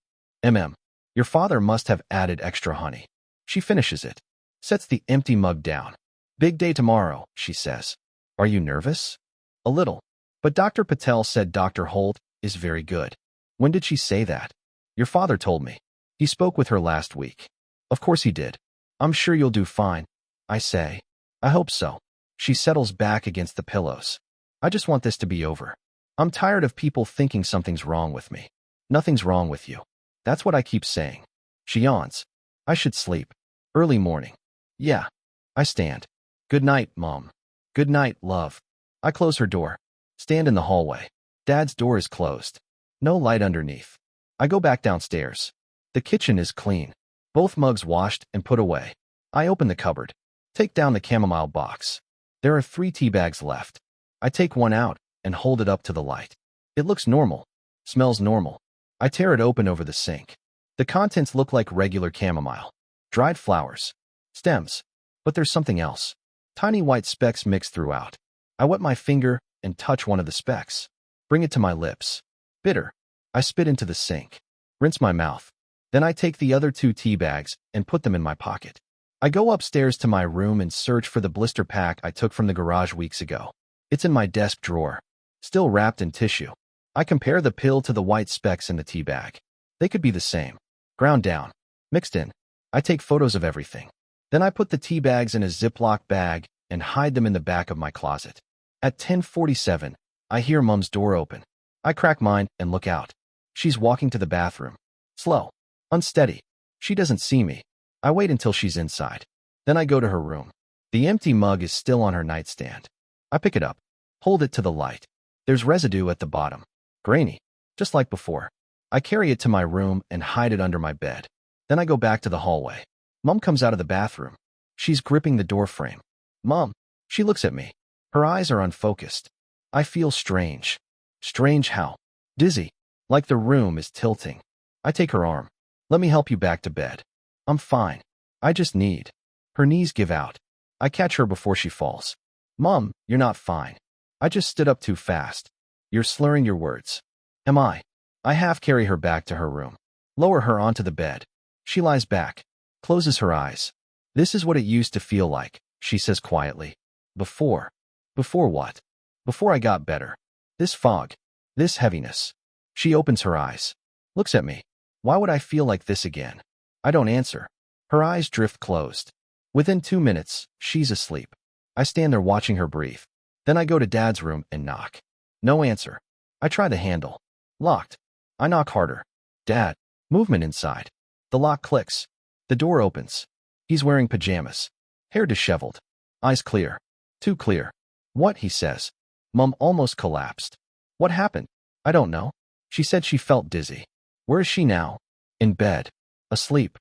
Your father must have added extra honey. She finishes it. Sets the empty mug down. Big day tomorrow, she says. Are you nervous? A little. But Dr. Patel said Dr. Holt is very good. When did she say that? Your father told me. He spoke with her last week. Of course he did. I'm sure you'll do fine. I say. I hope so. She settles back against the pillows. I just want this to be over. I'm tired of people thinking something's wrong with me. Nothing's wrong with you. That's what I keep saying. She yawns. I should sleep. Early morning. Yeah. I stand. Good night, Mom. Good night, love. I close her door. Stand in the hallway. Dad's door is closed. No light underneath. I go back downstairs. The kitchen is clean. Both mugs washed and put away. I open the cupboard. Take down the chamomile box. There are 3 tea bags left. I take one out and hold it up to the light. It looks normal. Smells normal. I tear it open over the sink. The contents look like regular chamomile. Dried flowers. Stems. But there's something else. Tiny white specks mixed throughout. I wet my finger and touch one of the specks. Bring it to my lips. Bitter. I spit into the sink. Rinse my mouth. Then I take the other 2 tea bags and put them in my pocket. I go upstairs to my room and search for the blister pack I took from the garage weeks ago. It's in my desk drawer. Still wrapped in tissue. I compare the pill to the white specks in the tea bag. They could be the same. Ground down. Mixed in. I take photos of everything. Then I put the tea bags in a Ziploc bag and hide them in the back of my closet. At 10:47, I hear Mom's door open. I crack mine and look out. She's walking to the bathroom. Slow. Unsteady. She doesn't see me. I wait until she's inside. Then I go to her room. The empty mug is still on her nightstand. I pick it up. Hold it to the light. There's residue at the bottom. Grainy. Just like before. I carry it to my room and hide it under my bed. Then I go back to the hallway. Mom comes out of the bathroom. She's gripping the door frame. Mom. She looks at me. Her eyes are unfocused. I feel strange. Strange how? Dizzy. Like the room is tilting. I take her arm. Let me help you back to bed. I'm fine. I just need. Her knees give out. I catch her before she falls. Mom, you're not fine. I just stood up too fast. You're slurring your words. Am I? I half carry her back to her room. Lower her onto the bed. She lies back. Closes her eyes. This is what it used to feel like, she says quietly. Before. Before what? Before I got better. This fog. This heaviness. She opens her eyes. Looks at me. Why would I feel like this again? I don't answer. Her eyes drift closed. Within 2 minutes, she's asleep. I stand there watching her breathe. Then I go to Dad's room and knock. No answer. I try the handle. Locked. I knock harder. Dad. Movement inside. The lock clicks. The door opens. He's wearing pajamas. Hair disheveled. Eyes clear. Too clear. What? He says. Mom almost collapsed. What happened? I don't know. She said she felt dizzy. Where is she now? In bed. Asleep.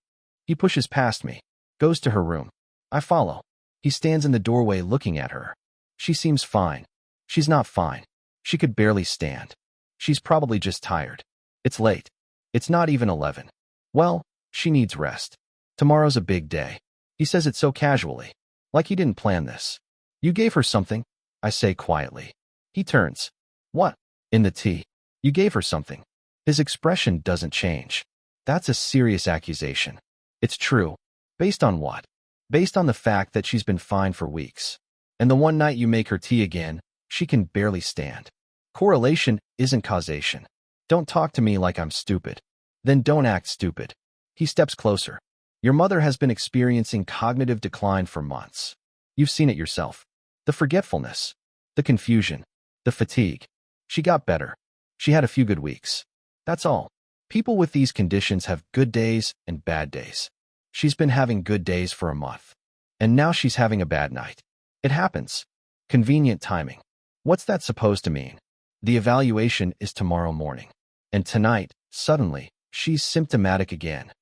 He pushes past me. Goes to her room. I follow. He stands in the doorway looking at her. She seems fine. She's not fine. She could barely stand. She's probably just tired. It's late. It's not even 11. Well, she needs rest. Tomorrow's a big day. He says it so casually. Like he didn't plan this. You gave her something, I say quietly. He turns. What? In the tea. You gave her something. His expression doesn't change. That's a serious accusation. It's true. Based on what? Based on the fact that she's been fine for weeks. And the one night you make her tea again, she can barely stand. Correlation isn't causation. Don't talk to me like I'm stupid. Then don't act stupid. He steps closer. Your mother has been experiencing cognitive decline for months. You've seen it yourself. The forgetfulness, the confusion, the fatigue. She got better. She had a few good weeks. That's all. People with these conditions have good days and bad days. She's been having good days for a month. And now she's having a bad night. It happens. Convenient timing. What's that supposed to mean? The evaluation is tomorrow morning. And tonight, suddenly, she's symptomatic again.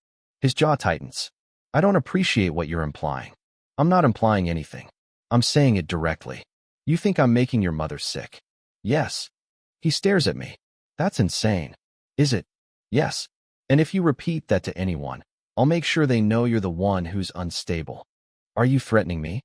His jaw tightens. I don't appreciate what you're implying. I'm not implying anything. I'm saying it directly. You think I'm making your mother sick? Yes. He stares at me. That's insane. Is it? Yes. And if you repeat that to anyone, I'll make sure they know you're the one who's unstable. Are you threatening me?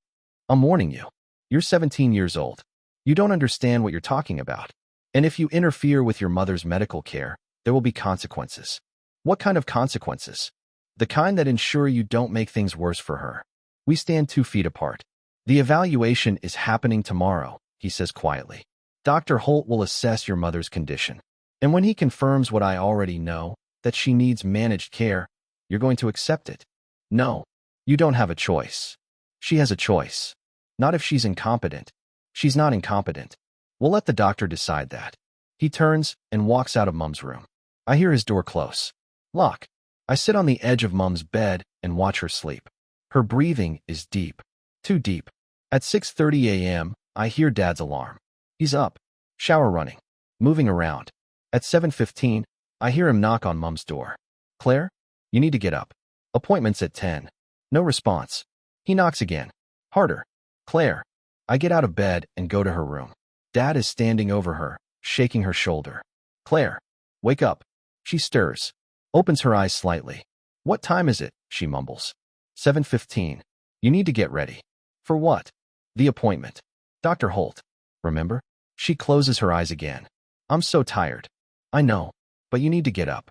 I'm warning you. You're 17 years old. You don't understand what you're talking about. And if you interfere with your mother's medical care, there will be consequences. What kind of consequences? The kind that ensure you don't make things worse for her. We stand 2 feet apart. The evaluation is happening tomorrow, he says quietly. Dr. Holt will assess your mother's condition. And when he confirms what I already know, that she needs managed care, you're going to accept it. No, you don't have a choice. She has a choice. Not if she's incompetent. She's not incompetent. We'll let the doctor decide that. He turns and walks out of Mom's room. I hear his door close. Lock. I sit on the edge of Mom's bed and watch her sleep. Her breathing is deep. Too deep. At 6:30 a.m., I hear Dad's alarm. He's up, shower running, moving around. At 7:15, I hear him knock on Mom's door. Claire, you need to get up. Appointment's at 10. No response. He knocks again. Harder. Claire. I get out of bed and go to her room. Dad is standing over her, shaking her shoulder. Claire, wake up. She stirs, opens her eyes slightly. What time is it? She mumbles. 7:15. You need to get ready. For what? The appointment. Dr. Holt. Remember? She closes her eyes again. I'm so tired. I know, but you need to get up.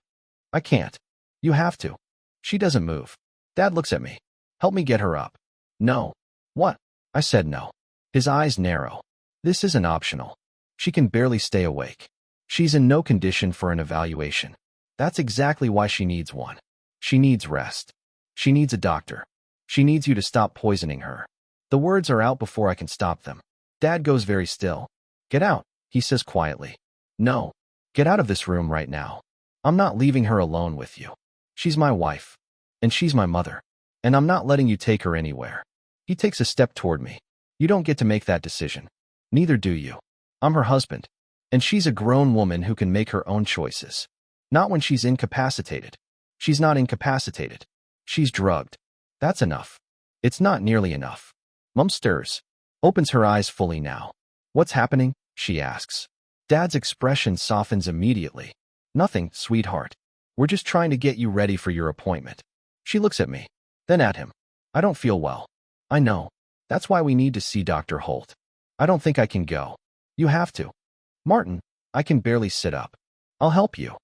I can't. You have to. She doesn't move. Dad looks at me. Help me get her up. No. What? I said no. His eyes narrow. This isn't optional. She can barely stay awake. She's in no condition for an evaluation. That's exactly why she needs one. She needs rest. She needs a doctor. She needs you to stop poisoning her. The words are out before I can stop them. Dad goes very still. Get out, he says quietly. No. Get out of this room right now. I'm not leaving her alone with you. She's my wife. And she's my mother. And I'm not letting you take her anywhere. He takes a step toward me. You don't get to make that decision. Neither do you. I'm her husband. And she's a grown woman who can make her own choices. Not when she's incapacitated. She's not incapacitated. She's drugged. That's enough. It's not nearly enough. Mom stirs. Opens her eyes fully now. What's happening? She asks. Dad's expression softens immediately. Nothing, sweetheart. We're just trying to get you ready for your appointment. She looks at me, then at him. I don't feel well. I know. That's why we need to see Dr. Holt. I don't think I can go. You have to. Martin, I can barely sit up. I'll help you.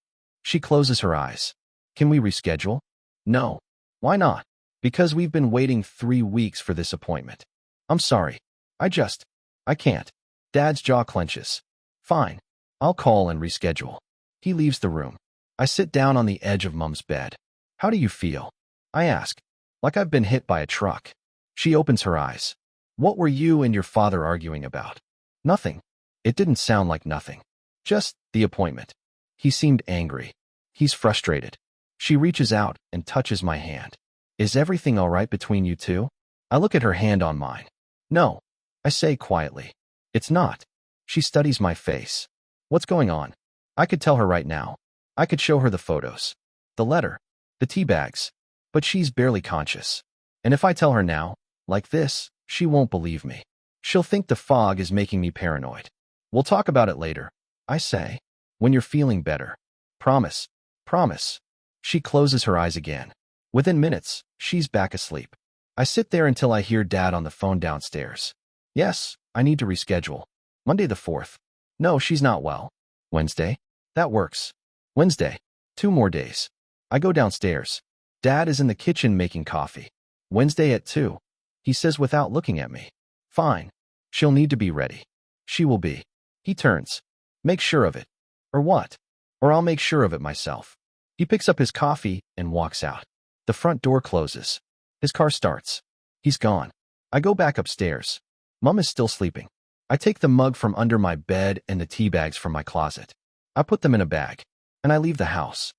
She closes her eyes. Can we reschedule? No. Why not? Because we've been waiting 3 weeks for this appointment. I'm sorry. I can't. Dad's jaw clenches. Fine. I'll call and reschedule. He leaves the room. I sit down on the edge of Mom's bed. How do you feel? I ask. Like I've been hit by a truck. She opens her eyes. What were you and your father arguing about? Nothing. It didn't sound like nothing. Just the appointment. He seemed angry. He's frustrated. She reaches out and touches my hand. Is everything all right between you two? I look at her hand on mine. No. I say quietly. It's not. She studies my face. What's going on? I could tell her right now. I could show her the photos. The letter. The tea bags. But she's barely conscious. And if I tell her now, like this, she won't believe me. She'll think the fog is making me paranoid. We'll talk about it later. I say. When you're feeling better. Promise. Promise. She closes her eyes again. Within minutes, she's back asleep. I sit there until I hear Dad on the phone downstairs. Yes, I need to reschedule. Monday the 4th. No, she's not well. Wednesday? That works. Wednesday. 2 more days. I go downstairs. Dad is in the kitchen making coffee. Wednesday at 2. He says without looking at me. Fine. She'll need to be ready. She will be. He turns. Make sure of it. Or what? Or I'll make sure of it myself. He picks up his coffee and walks out. The front door closes. His car starts. He's gone. I go back upstairs. Mom is still sleeping. I take the mug from under my bed and the tea bags from my closet. I put them in a bag, and I leave the house.